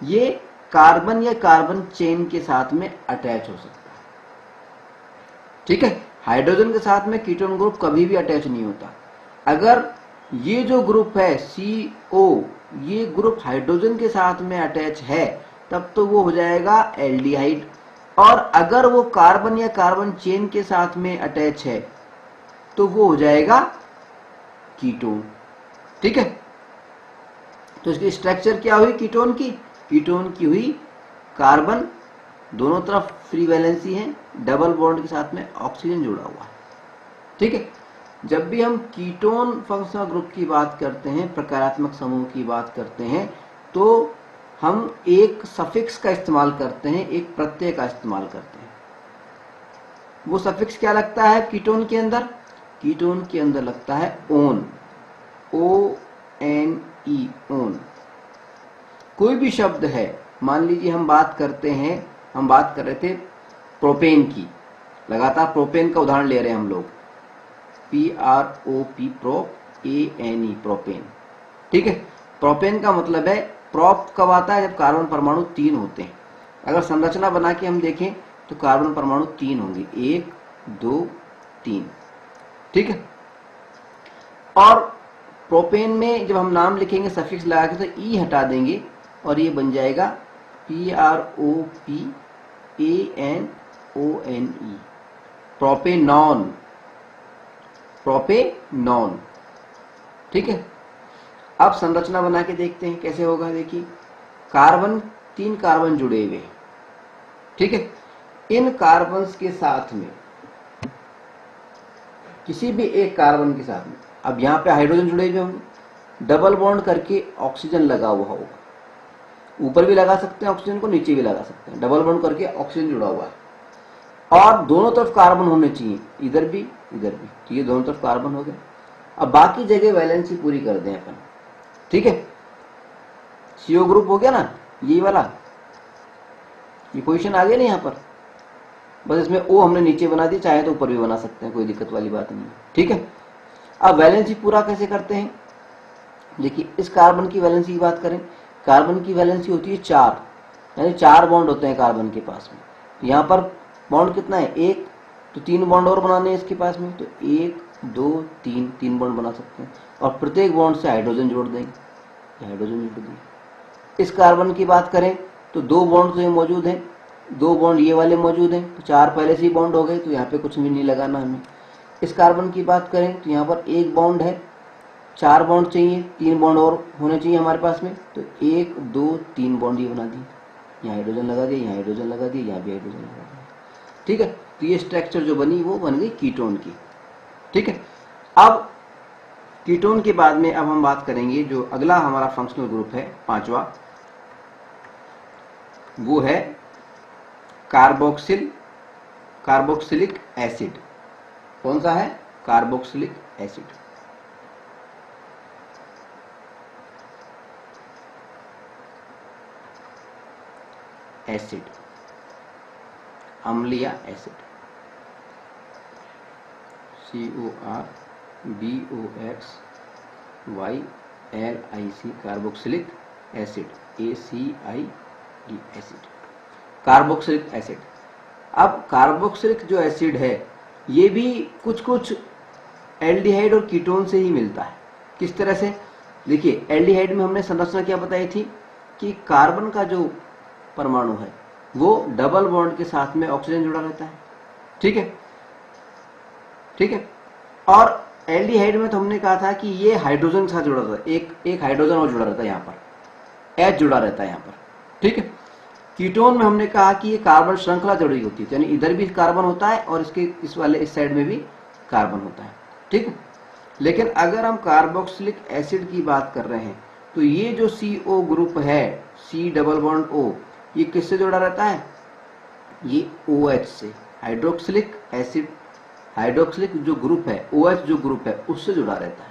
ये कार्बन या कार्बन चेन के साथ में अटैच हो सकता है। ठीक है, हाइड्रोजन के साथ में कीटोन ग्रुप कभी भी अटैच नहीं होता। अगर ये जो ग्रुप है CO, ये ग्रुप हाइड्रोजन के साथ में अटैच है तब तो वो हो जाएगा एल्डिहाइड, और अगर वो कार्बन या कार्बन चेन के साथ में अटैच है तो वो हो जाएगा कीटोन। ठीक है, तो इसकी स्ट्रक्चर क्या हुई कीटोन की, कीटोन की हुई कार्बन दोनों तरफ फ्री वैलेंसी है, डबल बॉन्ड के साथ में ऑक्सीजन जुड़ा हुआ है। ठीक है, जब भी हम कीटोन फंक्शनल ग्रुप की बात करते हैं, प्रकारात्मक समूह की बात करते हैं, तो हम एक सफिक्स का इस्तेमाल करते हैं, एक प्रत्यय का इस्तेमाल करते हैं। वो सफिक्स क्या लगता है कीटोन के अंदर? कीटोन के अंदर लगता है ओन, ONE, ओन। कोई भी शब्द है, मान लीजिए हम बात कर रहे थे प्रोपेन की, लगातार प्रोपेन का उदाहरण ले रहे हैं हम लोग, PROP, ANE, प्रोपेन। ठीक है, प्रोपेन का मतलब है, प्रोप कब आता है? जब कार्बन परमाणु 3 होते हैं। अगर संरचना बना के हम देखें तो कार्बन परमाणु 3 होंगे, 1 2 3। ठीक है, और प्रोपेन में जब हम नाम लिखेंगे सफिक्स लगा के तो ई हटा देंगे और ये बन जाएगा PROPANONE, प्रोपेनॉन, प्रोपेनॉन। ठीक है, अब संरचना बना के देखते हैं कैसे होगा। देखिए, कार्बन 3 कार्बन जुड़े हुए हैं। ठीक है, इन कार्बन्स के साथ में किसी भी एक कार्बन के साथ में, अब यहाँ पे हाइड्रोजन जुड़े हुए होंगे, डबल बॉन्ड करके ऑक्सीजन लगा हुआ होगा। ऊपर भी लगा सकते हैं ऑक्सीजन को, नीचे भी लगा सकते हैं। डबल बॉन्ड करके ऑक्सीजन जुड़ा हुआ है और दोनों तरफ कार्बन होने चाहिए, इधर भी इधर भी, तो ये दोनों तरफ कार्बन हो गए। अब बाकी जगह वैलेंसी पूरी कर दें अपन। ठीक है, CO ग्रुप हो गया ना, ये वाला, ये पोजीशन आ गया ना यहाँ पर। बस इसमें O हमने नीचे बना दी, चाहे तो ऊपर भी बना सकते हैं, कोई दिक्कत वाली बात नहीं है। ठीक है, अब वैलेंसी पूरा कैसे करते हैं? देखिए, इस कार्बन की वैलेंसी की बात करें, कार्बन की वैलेंसी होती है 4, यानी 4 बॉन्ड होते हैं कार्बन के पास में। तो यहाँ पर बॉन्ड कितना है? 1, तो 3 बॉन्ड और बनाने हैं इसके पास में, तो 1 2 3, 3 बॉन्ड बना सकते हैं और प्रत्येक बॉन्ड से हाइड्रोजन जोड़ देंगे, हाइड्रोजन जोड़ देंगे। इस कार्बन की बात करें तो 2 बॉन्ड तो ये मौजूद हैं, 2 बॉन्ड ये वाले मौजूद हैं, तो 4 पहले से ही बॉन्ड हो गए, तो यहाँ पे कुछ भी नहीं लगाना हमें। इस कार्बन की बात करें तो यहाँ पर 1 बॉन्ड है, 4 बॉन्ड चाहिए, 3 बॉन्ड और होने चाहिए हमारे पास में, तो 1 2 3 बॉन्ड ये बना दिए, यहाँ हाइड्रोजन लगा दिए, यहाँ हाइड्रोजन लगा दिए, यहाँ भी हाइड्रोजन लगा दिए। ठीक है, तो ये स्ट्रक्चर जो बनी वो बन गई कीटोन की। ठीक है, अब कीटोन के बाद में अब हम बात करेंगे जो अगला हमारा फंक्शनल ग्रुप है, 5वां, वो है कार्बोक्सिलिक एसिड। कौन सा है? Carboxylic acid. एसिड, अम्लीय acid, CORBOXYLIC, carboxylic acid, ACID acid, carboxylic acid. अब कार्बोक्सिलिक जो एसिड है ये भी कुछ कुछ एल्डिहाइड और कीटोन से ही मिलता है। किस तरह से? देखिए, एल्डिहाइड में हमने संरचना क्या बताई थी कि कार्बन का जो परमाणु है वो डबल बॉन्ड के साथ में ऑक्सीजन जुड़ा रहता है। ठीक है, ठीक है, और एल्डिहाइड में तो हमने कहा था कि ये हाइड्रोजन के साथ जुड़ा रहता है, एक हाइड्रोजन और जुड़ा रहता है, यहाँ पर H जुड़ा रहता है यहाँ पर। ठीक है, कीटोन में हमने कहा कि ये कार्बन श्रृंखला जुड़ी होती है, यानी इधर भी कार्बन होता है और इसके इस वाले इस साइड में भी कार्बन होता है। ठीक है, लेकिन अगर हम कार्बोक्सिलिक एसिड की बात कर रहे हैं तो ये जो CO ग्रुप है, C डबल बॉन्ड O, ये किससे जुड़ा रहता है? ये OH से, हाइड्रोक्सिलिक एसिड, हाइड्रोक्सिलिक जो ग्रुप है, OH जो ग्रुप है उससे जुड़ा रहता है,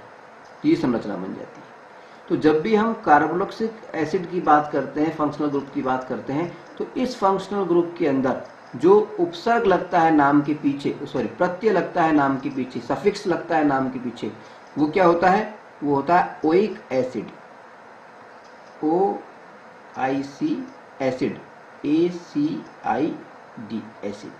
ये संरचना बन जाती है। तो जब भी हम कार्बोक्सिलिक एसिड की बात करते हैं, फंक्शनल ग्रुप की बात करते हैं, तो इस फंक्शनल ग्रुप के अंदर जो उपसर्ग लगता है नाम के पीछे, सॉरी प्रत्यय लगता है नाम के पीछे, सफिक्स लगता है नाम के पीछे, वो क्या होता है? वो होता है oic acid, OIC acid, ACID acid,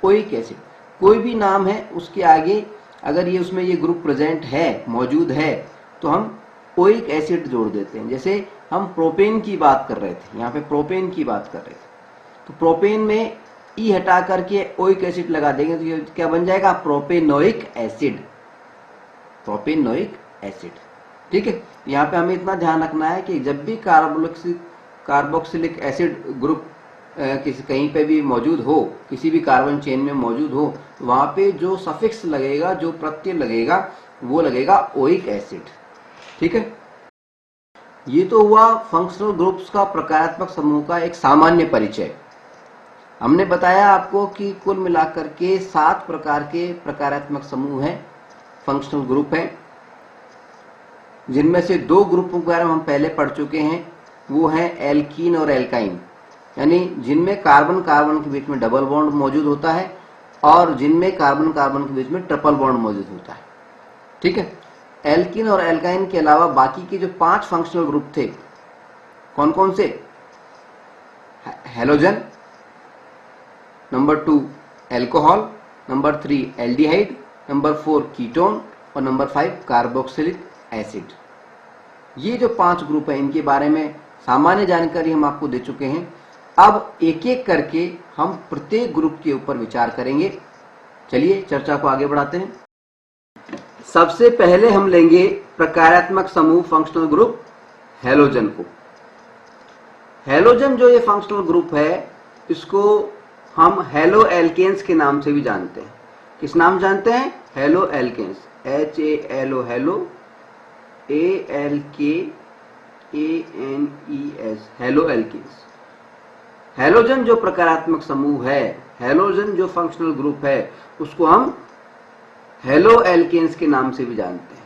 oic acid. कोई भी नाम है उसके आगे अगर ये उसमें ये ग्रुप प्रेजेंट है, मौजूद है, तो हम ओइक एसिड जोड़ देते हैं। जैसे हम प्रोपेन की बात कर रहे थे, यहाँ पे प्रोपेन की बात कर रहे थे, तो प्रोपेन में ई हटा करके ओइक एसिड लगा देंगे तो ये क्या बन जाएगा? Propanoic acid, propanoic acid. ठीक है, यहाँ पे हमें इतना ध्यान रखना है कि जब भी कार्बोक्सिलिक एसिड ग्रुप किसी कहीं पे भी मौजूद हो, किसी भी कार्बन चेन में मौजूद हो, तो वहां पे जो सफिक्स लगेगा, जो प्रत्यय लगेगा, वो लगेगा ओइक एसिड। ठीक है, ये तो हुआ फंक्शनल ग्रुप्स का प्रकारात्मक समूह का एक सामान्य परिचय। हमने बताया आपको कि कुल मिलाकर के 7 प्रकार के प्रकारात्मक समूह हैं, फंक्शनल ग्रुप हैं, जिनमें से 2 ग्रुपों के बारे में हम पहले पढ़ चुके हैं। वो हैं एल्कीन और एल्काइन, यानी जिनमें कार्बन कार्बन के बीच में डबल बॉन्ड मौजूद होता है और जिनमें कार्बन कार्बन के बीच में ट्रिपल बॉन्ड मौजूद होता है। ठीक है, एल्कीन और एल्काइन के अलावा बाकी के जो 5 फंक्शनल ग्रुप थे, कौन कौन से? Halogen, number 2 alcohol, number 3 aldehyde, number 4 ketone और नंबर 5 कार्बोक्सिलिक एसिड। ये जो 5 ग्रुप हैं, इनके बारे में सामान्य जानकारी हम आपको दे चुके हैं। अब एक एक करके हम प्रत्येक ग्रुप के ऊपर विचार करेंगे। चलिए चर्चा को आगे बढ़ाते हैं। सबसे पहले हम लेंगे प्रकारात्मक समूह फंक्शनल ग्रुप हेलोजन को। हेलोजन जो ये फंक्शनल ग्रुप है, इसको हम हेलो एल्केन्स के नाम से भी जानते हैं। किस नाम जानते हैं? Halo alkanes, HALO, halo, ALKANES, halo alkanes. Halogen जो प्रकारात्मक समूह है, हेलोजन जो फंक्शनल ग्रुप है, उसको हम हेलो एल्केन्स के नाम से भी जानते हैं।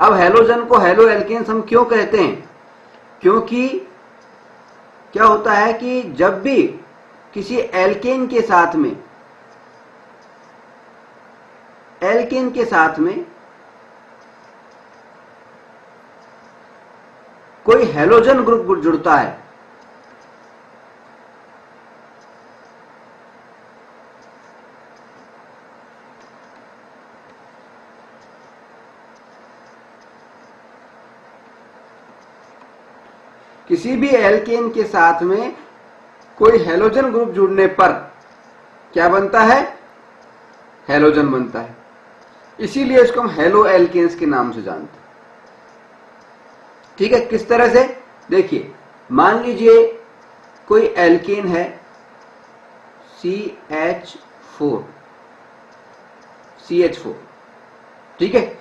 अब हेलोजन को हेलो एल्केन्स हम क्यों कहते हैं? क्योंकि क्या होता है कि जब भी किसी एल्केन के साथ में कोई हेलोजन ग्रुप जुड़ता है, किसी भी एल्केन के साथ में कोई हेलोजन ग्रुप जुड़ने पर क्या बनता है? हेलोजन बनता है। इसीलिए इसको हम हेलो एल्केन्स के नाम से जानते हैं। ठीक है, किस तरह से? देखिए, मान लीजिए कोई एल्केन है CH4, ठीक है।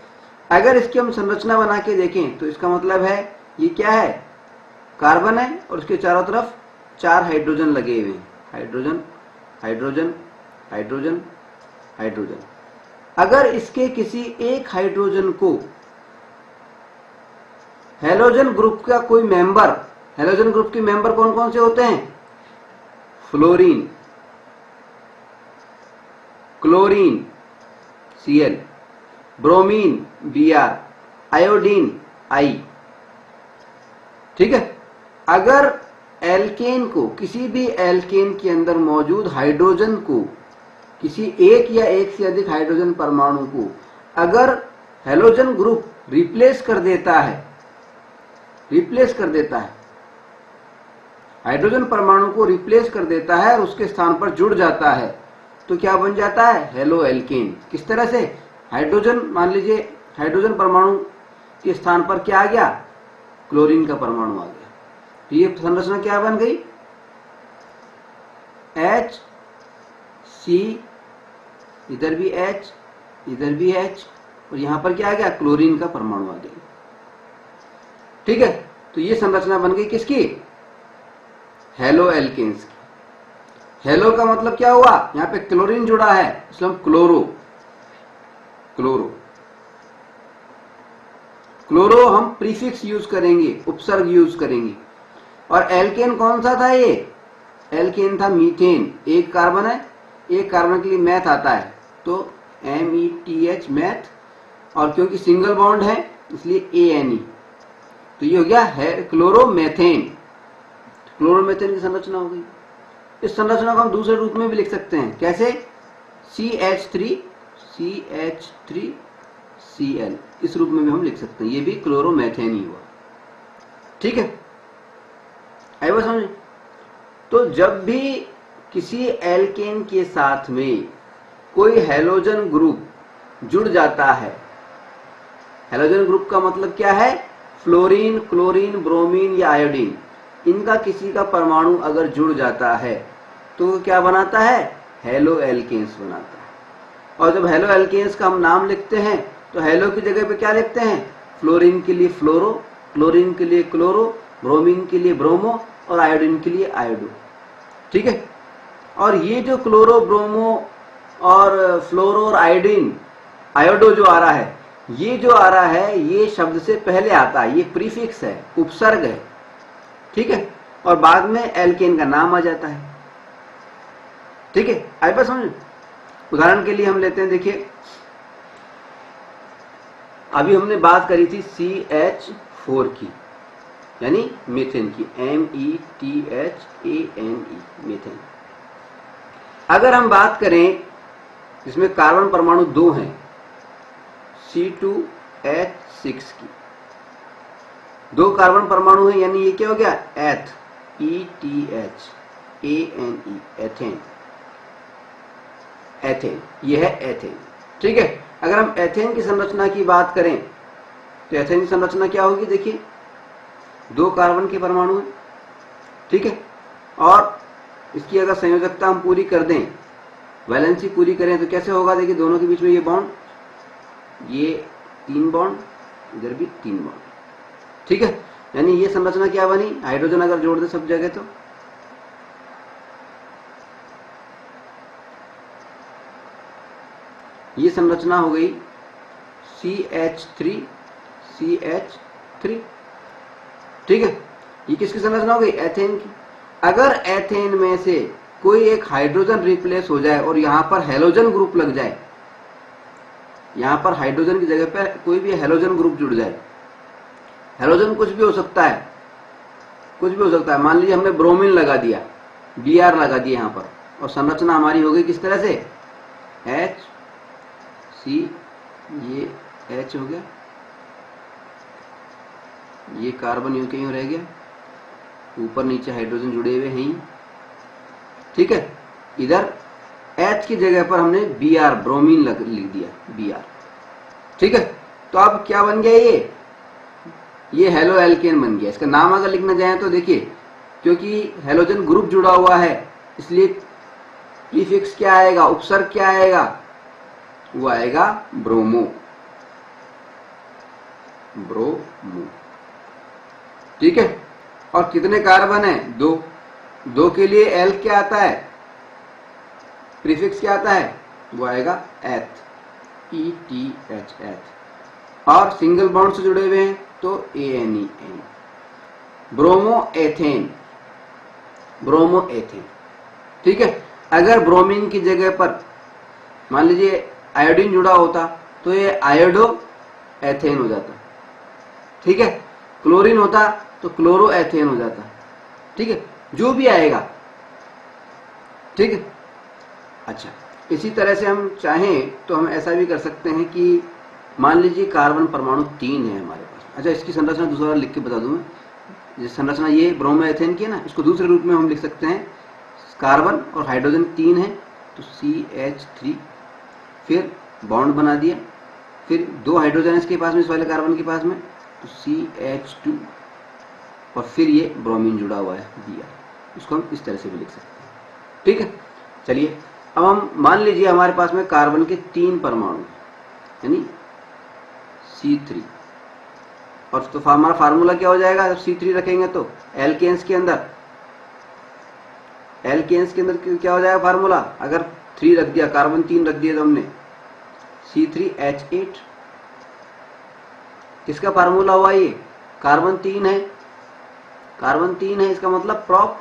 अगर इसकी हम संरचना बना के देखें तो इसका मतलब है ये क्या है? कार्बन है और उसके चारों तरफ 4 हाइड्रोजन लगे हुए हैं, हाइड्रोजन, हाइड्रोजन, हाइड्रोजन, हाइड्रोजन। अगर इसके किसी एक हाइड्रोजन को हेलोजन ग्रुप का कोई मेंबर, हेलोजन ग्रुप के मेंबर कौन कौन से होते हैं? Fluorine, chlorine Cl, bromine Br, iodine I। ठीक है, अगर एल्केन को, किसी भी एल्केन के अंदर मौजूद हाइड्रोजन को, किसी एक या एक से अधिक हाइड्रोजन परमाणु को अगर हेलोजन ग्रुप रिप्लेस कर देता है, हाइड्रोजन परमाणु को रिप्लेस कर देता है और उसके स्थान पर जुड़ जाता है, तो क्या बन जाता है? Halo alkane. किस तरह से? हाइड्रोजन, मान लीजिए हाइड्रोजन परमाणु के स्थान पर क्या आ गया? क्लोरीन का परमाणु आ गया। तो ये संरचना क्या बन गई? HC, इधर भी H, इधर भी H, और यहां पर क्या आ गया? क्लोरीन का परमाणु आ गया। ठीक है, तो ये संरचना बन गई किसकी? हेलो एल्केन्स की। हेलो का मतलब क्या हुआ? यहां पे क्लोरीन जुड़ा है, इसलिए हम क्लोरो हम प्रीफिक्स यूज करेंगे, उपसर्ग यूज करेंगे। और एल्केन कौन सा था? ये एल्केन था मीथेन। एक कार्बन है, एक कार्बन के लिए मैथ आता है, तो METH, मैथ, और क्योंकि सिंगल बॉन्ड है इसलिए ANE, तो ये हो गया है क्लोरोमेथेन। क्लोरोमेथेन की संरचना हो गई। इस संरचना को हम दूसरे रूप में भी लिख सकते हैं। कैसे? CH3Cl, इस रूप में भी हम लिख सकते हैं। ये भी क्लोरोमेथेन ही हुआ। ठीक है, आई बात समझ? तो जब भी किसी एल्केन के साथ में कोई हेलोजन ग्रुप जुड़ जाता है, हेलोजन ग्रुप का मतलब क्या है? फ्लोरीन, क्लोरीन, ब्रोमीन या आयोडीन, इनका किसी का परमाणु अगर जुड़ जाता है तो क्या बनाता है, हेलो एल्केन्स बनाता है। और जब हेलो एल्केन्स का हम नाम लिखते हैं तो हेलो की जगह पे क्या लिखते हैं, फ्लोरीन के लिए फ्लोरो, क्लोरीन के लिए क्लोरो, ब्रोमीन के लिए ब्रोमो और आयोडीन के लिए आयोडो। ठीक है। और ये जो क्लोरो, ब्रोमो और फ्लोरो और आयोडीन, आयोडो जो आ रहा है, ये जो आ रहा है ये शब्द से पहले आता है, ये प्रीफिक्स है, उपसर्ग है। ठीक है। और बाद में एल्केन का नाम आ जाता है। ठीक है, आई बात समझ। उदाहरण के लिए हम लेते हैं, देखिए अभी हमने बात करी थी CH4 की, यानी मीथेन की, METHANE, मीथेन। अगर हम बात करें जिसमें कार्बन परमाणु 2 हैं, C2H6 की, 2 कार्बन परमाणु हैं, यानी ये क्या हो गया, एथ, ETHANE, एथेन, एथेन, ये है एथेन। ठीक है। अगर हम एथेन की संरचना की बात करें तो एथेन की संरचना क्या होगी, देखिए 2 कार्बन के परमाणु हैं। ठीक है। और इसकी अगर संयोजकता हम पूरी कर दें, वैलेंसी पूरी करें तो कैसे होगा, देखिए दोनों के बीच में ये बॉन्ड, ये 3 बॉन्ड, इधर भी 3 बॉन्ड। ठीक है। यानी ये संरचना क्या बनी, हाइड्रोजन अगर जोड़ दे सब जगह तो ये संरचना हो गई CH3CH3। ठीक है। ये किसकी संरचना हो गई, एथेन की। अगर एथेन में से कोई एक हाइड्रोजन रिप्लेस हो जाए और यहां पर हेलोजन ग्रुप लग जाए, यहां पर हाइड्रोजन की जगह पर कोई भी हेलोजन ग्रुप जुड़ जाए, हेलोजन कुछ भी हो सकता है, कुछ भी हो सकता है। मान लीजिए हमने ब्रोमीन लगा दिया, Br लगा दिया यहां पर, और संरचना हमारी हो गई किस तरह से, HC, ये H हो गया, ये कार्बन यूं के यूं रह गया, ऊपर नीचे हाइड्रोजन जुड़े हुए हैं। ठीक है। इधर H की जगह पर हमने Br, ब्रोमीन लिख दिया, Br। ठीक है। तो अब क्या बन गया, ये हेलो एल्केन बन गया। इसका नाम अगर लिखना चाहें तो देखिए, क्योंकि हेलोजन ग्रुप जुड़ा हुआ है इसलिए प्रीफिक्स क्या आएगा, उपसर्ग क्या आएगा, वो आएगा ब्रोमो, ब्रोमो। ठीक है। और कितने कार्बन है, 2। 2 के लिए एल क्या आता है, प्रीफिक्स क्या आता है, वो आएगा एथ, ETH, एथ। और सिंगल बॉन्ड से जुड़े हुए हैं तो ANE, bromo ethane, bromo ethane. ठीक है। अगर ब्रोमीन की जगह पर मान लीजिए आयोडीन जुड़ा होता तो ये आयोडो एथेन हो जाता। ठीक है। क्लोरीन होता तो क्लोरो एथेन हो जाता। ठीक है। जो भी आएगा। ठीक है। अच्छा, इसी तरह से हम चाहें तो हम ऐसा भी कर सकते हैं कि मान लीजिए कार्बन परमाणु 3 है हमारे पास। अच्छा, इसकी संरचना दूसरा लिख के बता दूं मैं। ये संरचना ये ब्रोमो एथेन की है ना, इसको दूसरे रूप में हम लिख सकते हैं, कार्बन और हाइड्रोजन 3 है तो CH3, फिर बॉन्ड बना दिया, फिर 2 हाइड्रोजन इसके पास में, इस वाले कार्बन के पास में, तो CH2, और फिर ये ब्रोमीन जुड़ा हुआ है Br। इसको हम इस तरह से भी लिख सकते हैं। ठीक है। चलिए अब हम मान लीजिए हमारे पास में कार्बन के 3 परमाणु यानी C3, और तो हमारा फार्मूला क्या हो जाएगा जब C3 रखेंगे तो एल्केन्स के अंदर, एल्केन्स के अंदर क्या हो जाएगा फार्मूला, अगर 3 रख दिया, कार्बन 3 रख दिया तो हमने C3H8। किसका फार्मूला हुआ ये, कार्बन 3 है, कार्बन 3 है, इसका मतलब प्रोप,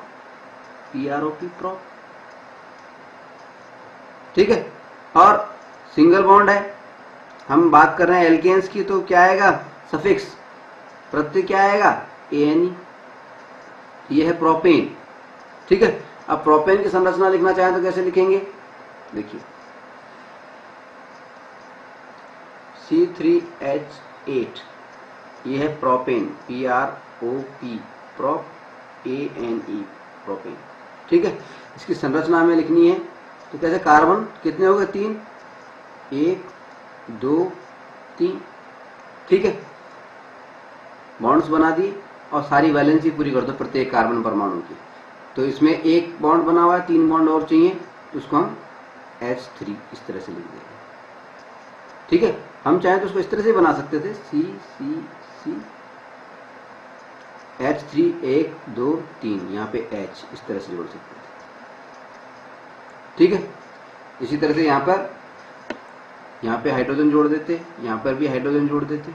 PROP, प्रोप। ठीक है। और सिंगल बॉन्ड है, हम बात कर रहे हैं एल्केन्स की, तो क्या आएगा, सफिक्स, प्रत्यय क्या आएगा, ANE। ये है प्रोपेन। ठीक है। अब प्रोपेन की संरचना लिखना चाहें तो कैसे लिखेंगे, देखिए C3H8, ये है propane, PROP, prop, ANE, propane. ठीक है। इसकी संरचना हमें लिखनी है तो कैसे, कार्बन कितने हो गए, 3, 1 2 3। ठीक है। बॉन्ड्स बना दिए और सारी वैलेंसी पूरी कर दो प्रत्येक कार्बन परमाणु की। तो इसमें एक बॉन्ड बना हुआ है, 3 बॉन्ड और चाहिए, तो उसको हम H3 इस तरह से लिख देंगे। ठीक है, हम चाहें तो उसको इस तरह से बना सकते थे, C H3 1 2 3, यहाँ पे H इस तरह से जोड़ सकते थे। ठीक है, इसी तरह से यहाँ पे हाइड्रोजन जोड़ देते, यहाँ पर भी हाइड्रोजन जोड़ देते।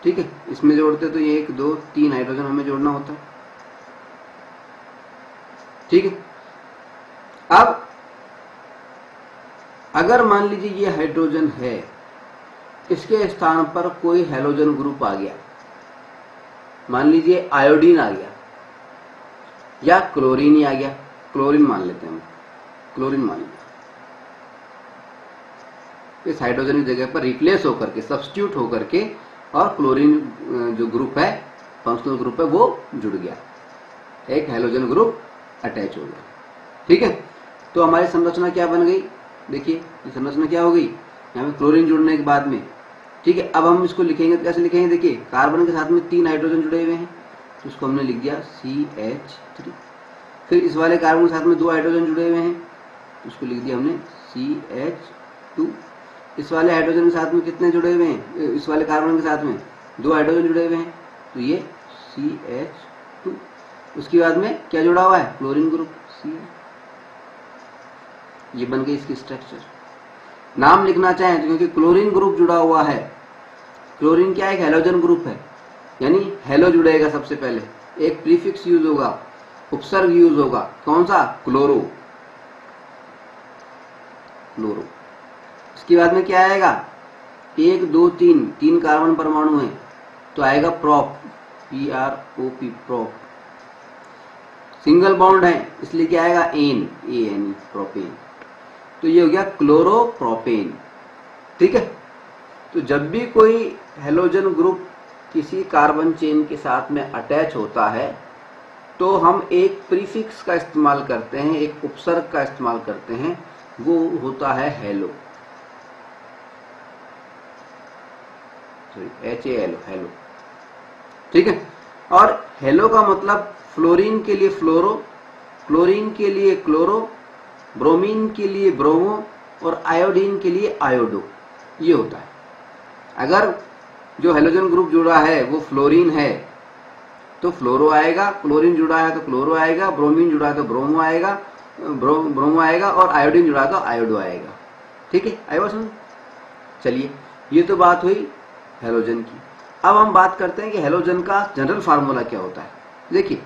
ठीक है, इसमें जोड़ते तो ये 1 2 3 हाइड्रोजन हमें जोड़ना होता है। ठीक है, अब अगर मान लीजिए ये हाइड्रोजन है, इसके स्थान पर कोई हैलोजन ग्रुप आ गया, मान लीजिए आयोडीन आ गया या क्लोरीन ही आ गया, क्लोरीन मान लेते हैं हम, क्लोरीन मान लिया, इस हाइड्रोजन की जगह पर रिप्लेस होकर के, सब्स्टिट्यूट होकर के, और क्लोरीन जो ग्रुप है, फंक्शनल ग्रुप है, वो जुड़ गया, एक हैलोजन ग्रुप अटैच हो गया। ठीक है, तो हमारी संरचना क्या बन गई, देखिए ये संरचना क्या हो गई, यहाँ पे क्लोरीन जुड़ने के बाद में। ठीक है, अब हम इसको लिखेंगे, कैसे लिखेंगे, देखिए कार्बन के साथ में 3 हाइड्रोजन जुड़े हुए हैं, तो इसको हमने लिख दिया CH3। फिर इस वाले कार्बन के साथ में 2 हाइड्रोजन जुड़े हुए हैं, उसको लिख दिया हमने CH2। इस वाले हाइड्रोजन के साथ में कितने जुड़े हुए हैं, इस वाले कार्बन के साथ में 2 हाइड्रोजन जुड़े हुए हैं, तो ये CH2। उसके बाद में क्या जुड़ा हुआ है, क्लोरीन ग्रुप C। ये बन गई इसकी स्ट्रक्चर। नाम लिखना चाहें तो क्योंकि क्लोरीन ग्रुप जुड़ा हुआ है, क्लोरीन क्या है, एक हैलोजन ग्रुप है, यानी हेलो जुड़ेगा सबसे पहले, एक प्रीफिक्स यूज होगा, उपसर्ग यूज होगा, कौन सा, क्लोरो, क्लोरो। इसके बाद में क्या आएगा, 1 2 3 कार्बन परमाणु है, तो आएगा prop, PROP, prop. Single bond है इसलिए क्या आएगा, AN, प्रोपेन। तो ये हो गया क्लोरोप्रोपेन। ठीक है, तो जब भी कोई हैलोजन ग्रुप किसी कार्बन चेन के साथ में अटैच होता है, तो हम एक प्रीफिक्स का इस्तेमाल करते हैं, एक उपसर्ग का इस्तेमाल करते हैं, वो होता है हेलो, HALO, हेलो। ठीक है, और हेलो का मतलब फ्लोरीन के लिए फ्लोरो, क्लोरीन के लिए क्लोरो, ब्रोमीन के लिए ब्रोमो, और आयोडीन के लिए आयोडो, ये होता है। अगर जो हैलोजन ग्रुप जुड़ा है वो फ्लोरीन है तो फ्लोरो आएगा, क्लोरीन जुड़ा है तो क्लोरो आएगा, ब्रोमीन जुड़ा है तो ब्रोमो आएगा, ब्रोमो आएगा, और आयोडीन जुड़ा है तो आयोडो आएगा। ठीक है, आएगा समझ। चलिए, ये तो बात हुई हैलोजन की। अब हम बात करते हैं कि हैलोजन का जनरल फार्मूला क्या होता है। देखिए,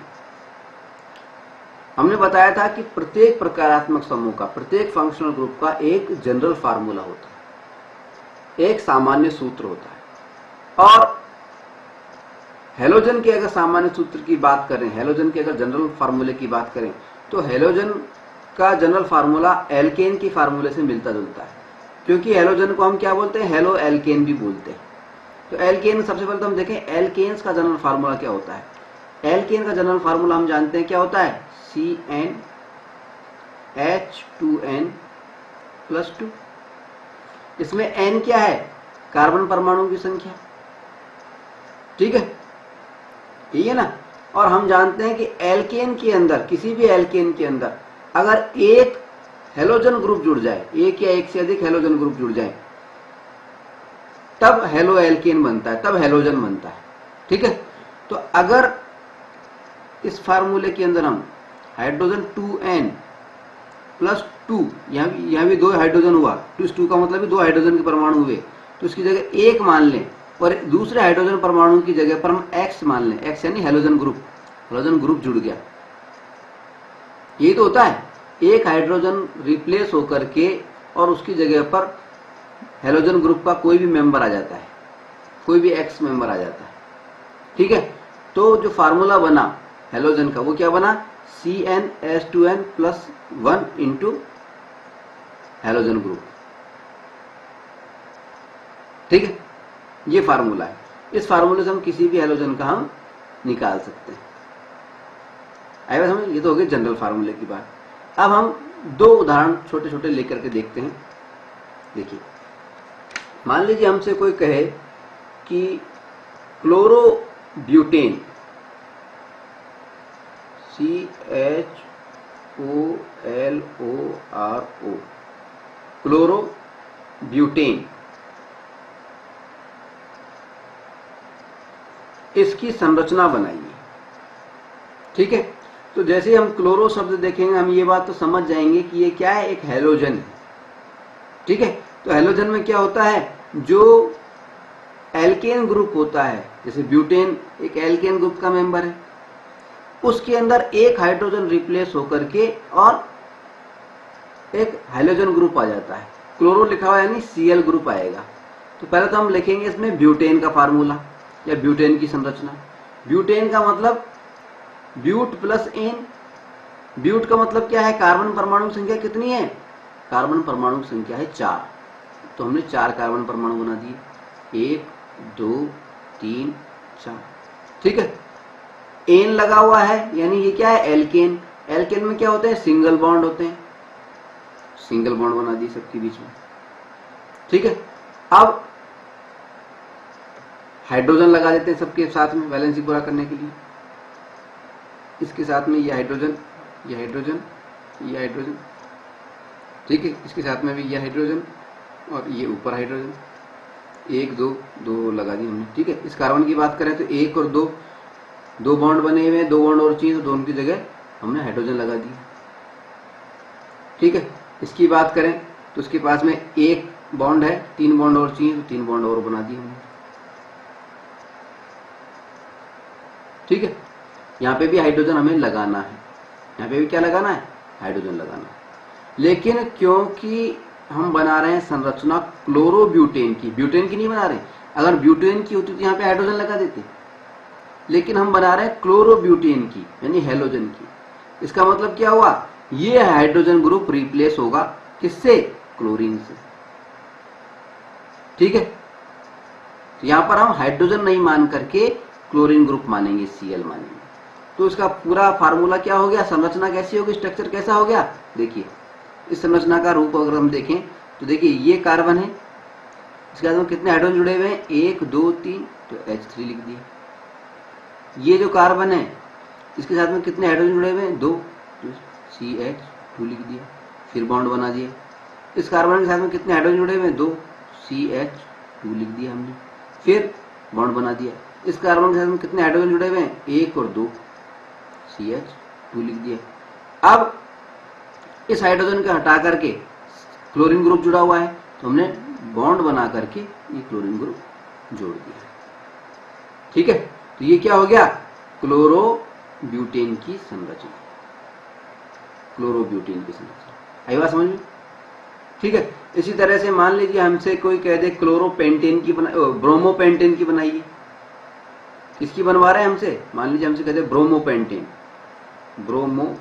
हमने बताया था कि प्रत्येक प्रकारात्मक समूह का, प्रत्येक फंक्शनल ग्रुप का एक जनरल फार्मूला होता है, एक सामान्य सूत्र होता है। और हैलोजन के अगर सामान्य सूत्र की बात करें, हैलोजन के अगर जनरल फार्मूले की बात करें, तो हैलोजन का जनरल फार्मूला एल्केन की फार्मूले से मिलता जुलता है, क्योंकि हैलोजन को हम क्या बोलते हैं, हेलो एल्केन भी बोलते हैं। तो एल्केन, सबसे पहले तो हम देखें एल्केन्स का जनरल फार्मूला क्या होता है। एल्केन का जनरल फार्मूला हम जानते हैं क्या होता है, CnH2n+2। इसमें n क्या है, कार्बन परमाणु की संख्या। ठीक है ना। और हम जानते हैं कि एल्केन के अंदर, किसी भी एल्केन के अंदर अगर एक हैलोजन ग्रुप जुड़ जाए, एक या एक से अधिक हैलोजन ग्रुप जुड़ जाए, तब हेलो एल्केन बनता है, तब हैलोजन बनता है। ठीक है, तो अगर इस फार्मूले के अंदर हम हाइड्रोजन 2n+2, यहाँ भी 2 हाइड्रोजन हुआ, 2 का मतलब 2 हाइड्रोजन के परमाणु हुए, तो इसकी जगह 1 मान लें, और दूसरे हाइड्रोजन परमाणु की जगह पर हम X मान लें, X यानी हैलोजन ग्रुप जुड़ गया। यही तो होता है, एक हाइड्रोजन रिप्लेस होकर के और उसकी जगह पर हैलोजन ग्रुप का कोई भी मेंबर आ जाता है, कोई भी X मेंबर आ जाता है। ठीक है, तो जो फार्मूला बना हैलोजन का वो क्या बना, CnH2n+1 इंटू हैलोजन ग्रुप। ठीक है, ये फार्मूला है। इस फार्मूले से हम किसी भी हैलोजन का हम निकाल सकते हैं। आएगा समझ। ये तो हो गई जनरल फार्मूले की बात। अब हम 2 उदाहरण छोटे छोटे लेकर के देखते हैं। देखिए, मान लीजिए हमसे कोई कहे कि chlorobutane CH2 CHRO, chloro butane. इसकी संरचना बनाइए। ठीक है, तो जैसे ही हम क्लोरो शब्द देखेंगे हम ये बात तो समझ जाएंगे कि ये क्या है, एक हैलोजन है। ठीक है, तो हैलोजन में क्या होता है, जो एल्केन ग्रुप होता है, जैसे ब्यूटेन एक एल्केन ग्रुप का मेंबर है, उसके अंदर एक हाइड्रोजन रिप्लेस होकर के और एक हाइड्रोजन ग्रुप आ जाता है। क्लोरो लिखा हुआ यानी Cl ग्रुप आएगा। तो पहले तो हम लिखेंगे इसमें ब्यूटेन का फार्मूला या ब्यूटेन की संरचना। ब्यूटेन का मतलब ब्यूट प्लस एन। ब्यूट का मतलब क्या है, कार्बन परमाणु संख्या कितनी है, कार्बन परमाणु संख्या है 4। तो हमने 4 कार्बन परमाणु बना दिए, 1 2 3 4। ठीक है, एन लगा हुआ है यानी ये क्या है, एल्केन। एल्केन में क्या होते हैं, सिंगल बॉन्ड होते हैं, सिंगल बॉन्ड बना दिए सबके बीच में। ठीक है, अब हाइड्रोजन लगा देते हैं सबके साथ में वैलेंसी पूरा करने के लिए। इसके साथ में ये हाइड्रोजन, ये हाइड्रोजन, ये हाइड्रोजन। ठीक है, इसके साथ में भी ये हाइड्रोजन और ये ऊपर हाइड्रोजन। 1 2 2 लगा दी हमने। ठीक है, इस कार्बन की बात करें तो 1 और 2 दो बॉन्ड बने हुए हैं, 2 बॉन्ड और चाहिए तो दोनों की जगह हमने हाइड्रोजन लगा दिया। ठीक है, इसकी बात करें तो उसके पास में 1 बॉन्ड है, 3 बॉन्ड और चाहिए तो 3 बॉन्ड और बना दिए हमने। ठीक है, यहाँ पे भी हाइड्रोजन हमें लगाना है, यहाँ पे भी क्या लगाना है, हाइड्रोजन लगाना है। लेकिन क्योंकि हम बना रहे हैं संरचना क्लोरोब्यूटेन की, ब्यूटेन की नहीं बना रहे। अगर ब्यूटेन की होती तो यहाँ पे हाइड्रोजन लगा देते, लेकिन हम बना रहे हैं क्लोरोब्यूटेन की यानी हैलोजन की। इसका मतलब क्या हुआ, ये हाइड्रोजन ग्रुप रिप्लेस होगा किससे, क्लोरीन से। ठीक है, तो यहां पर हम हाइड्रोजन नहीं मान करके क्लोरीन ग्रुप मानेंगे, Cl मानेंगे। तो इसका पूरा फार्मूला क्या हो गया, संरचना कैसी होगी, स्ट्रक्चर कैसा हो गया। देखिए इस संरचना का रूप अगर हम देखें तो देखिए ये कार्बन है, इसके बाद में कितने हाइड्रोजन जुड़े हुए हैं, 1 2 3, तो H3 लिख दिए। ये जो कार्बन है इसके साथ में कितने हाइड्रोजन जुड़े हुए हैं, 2, तो CH2 लिख दिया, फिर बॉन्ड बना दिया। इस कार्बन के साथ में कितने हाइड्रोजन जुड़े हुए हैं, 2, CH2 लिख दिया हमने, फिर बॉन्ड बना दिया। इस कार्बन के साथ में कितने हाइड्रोजन जुड़े हुए हैं, 1 और 2, CH2 लिख दिया। अब इस हाइड्रोजन को हटा करके क्लोरीन ग्रुप जुड़ा हुआ है, तो हमने बॉन्ड बना करके ये क्लोरीन ग्रुप जोड़ दिया। ठीक है, तो ये क्या हो गया, क्लोरोब्यूटेन की संरचना, क्लोरोब्यूटेन की संरचना। आई बात समझ में। ठीक है, इसी तरह से मान लीजिए हमसे कोई कह दे क्लोरोपेंटेन की ब्रोमोपेंटेन की बनाइए। किसकी बनवा रहे हैं हमसे, मान लीजिए हमसे कहते हैं ब्रोमोपेंटेन, ब्रोमोपेंटेन।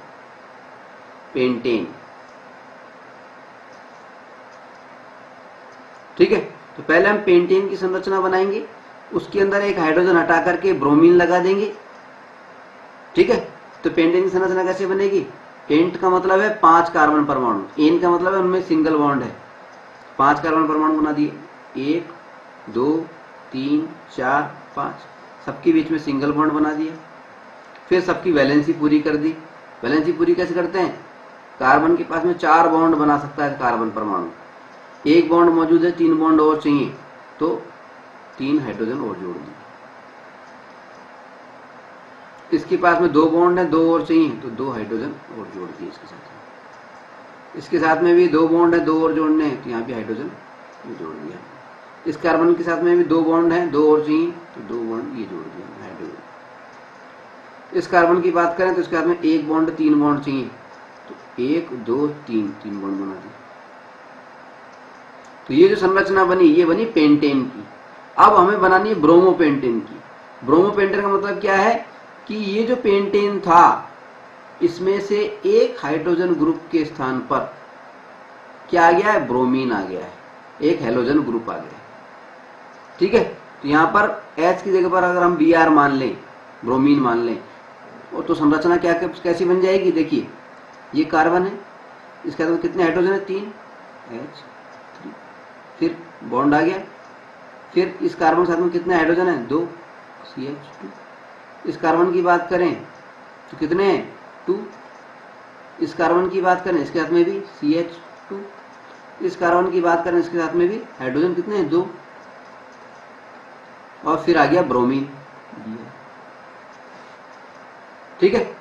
ठीक है, तो पहले हम पेंटेन की संरचना बनाएंगे, उसके अंदर एक हाइड्रोजन हटा करके ब्रोमीन लगा देंगे। ठीक है, तो पेंटेन की संरचना कैसे बनेगी, पेंट का मतलब है 5 कार्बन परमाणु, एन का मतलब है उनमें सिंगल बॉन्ड है, 5 कार्बन परमाणु बना दिए, 1 2 3 4 5, सबके बीच में सिंगल बॉन्ड बना दिया। फिर सबकी वैलेंसी पूरी कर दी। वैलेंसी पूरी कैसे करते हैं, कार्बन के पास में 4 बॉन्ड बना सकता है कार्बन परमाणु, 1 बॉन्ड मौजूद है, 3 बॉन्ड और चाहिए तो 3 हाइड्रोजन और जोड़ दिए। इसके पास में 2 बॉन्ड है, 2 और चाहिए तो 2 हाइड्रोजन और जोड़ दिए इसके साथ में। इसके साथ में भी 2 बॉन्ड है, 2 और जोड़ने हैं तो यहाँ भी हाइड्रोजन जोड़ दिया। इस कार्बन के साथ में भी 2 बॉन्ड है, 2 और चाहिए तो 2 बॉन्ड ये जोड़ दिया हाइड्रोजन। इस कार्बन की बात करें तो इसके साथ में 1 बॉन्ड 3 बॉन्ड चाहिए तो 1 2 3 3 बॉन्ड बना दिए। तो ये जो संरचना बनी ये बनी पेंटेन की। अब हमें बनानी है ब्रोमोपेंटेन की। ब्रोमोपेंटेन का मतलब क्या है कि ये जो पेंटेन था इसमें से एक हाइड्रोजन ग्रुप के स्थान पर क्या आ गया है, ब्रोमीन आ गया है, एक हैलोजन ग्रुप आ गया है। ठीक है, तो यहां पर H की जगह पर अगर हम Br मान लें, ब्रोमीन मान लें, और तो संरचना क्या कैसी बन जाएगी, देखिए ये कार्बन है, इसके अंदर कितने हाइड्रोजन है, 3 H3, फिर बॉन्ड आ गया, फिर इस कार्बन के साथ में कितने हाइड्रोजन है, 2 CH2। इस कार्बन की बात करें तो कितने हैं, 2, इस कार्बन की बात करें इसके साथ में भी CH2, इस कार्बन की बात करें इसके साथ में भी हाइड्रोजन कितने हैं 2, और फिर आ गया ब्रोमीन। ठीक है,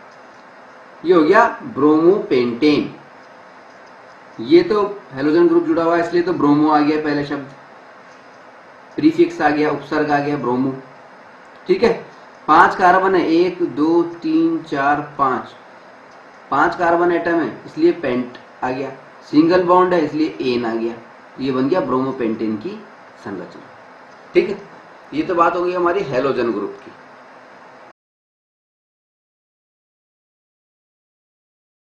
ये हो गया ब्रोमोपेंटेन। ये तो हेलोजन ग्रुप जुड़ा हुआ है इसलिए तो ब्रोमो आ गया पहले शब्द, प्रीफिक्स आ गया, उपसर्ग आ गया ब्रोमो। ठीक है, 5 कार्बन है, 1 2 3 4 5, 5 कार्बन एटम है इसलिए पेंट आ गया, सिंगल बॉन्ड है इसलिए एन आ गया, ये बन गया ब्रोमोपेंटेन की संरचना। ठीक है, ये तो बात हो गई हमारी हेलोजन ग्रुप की।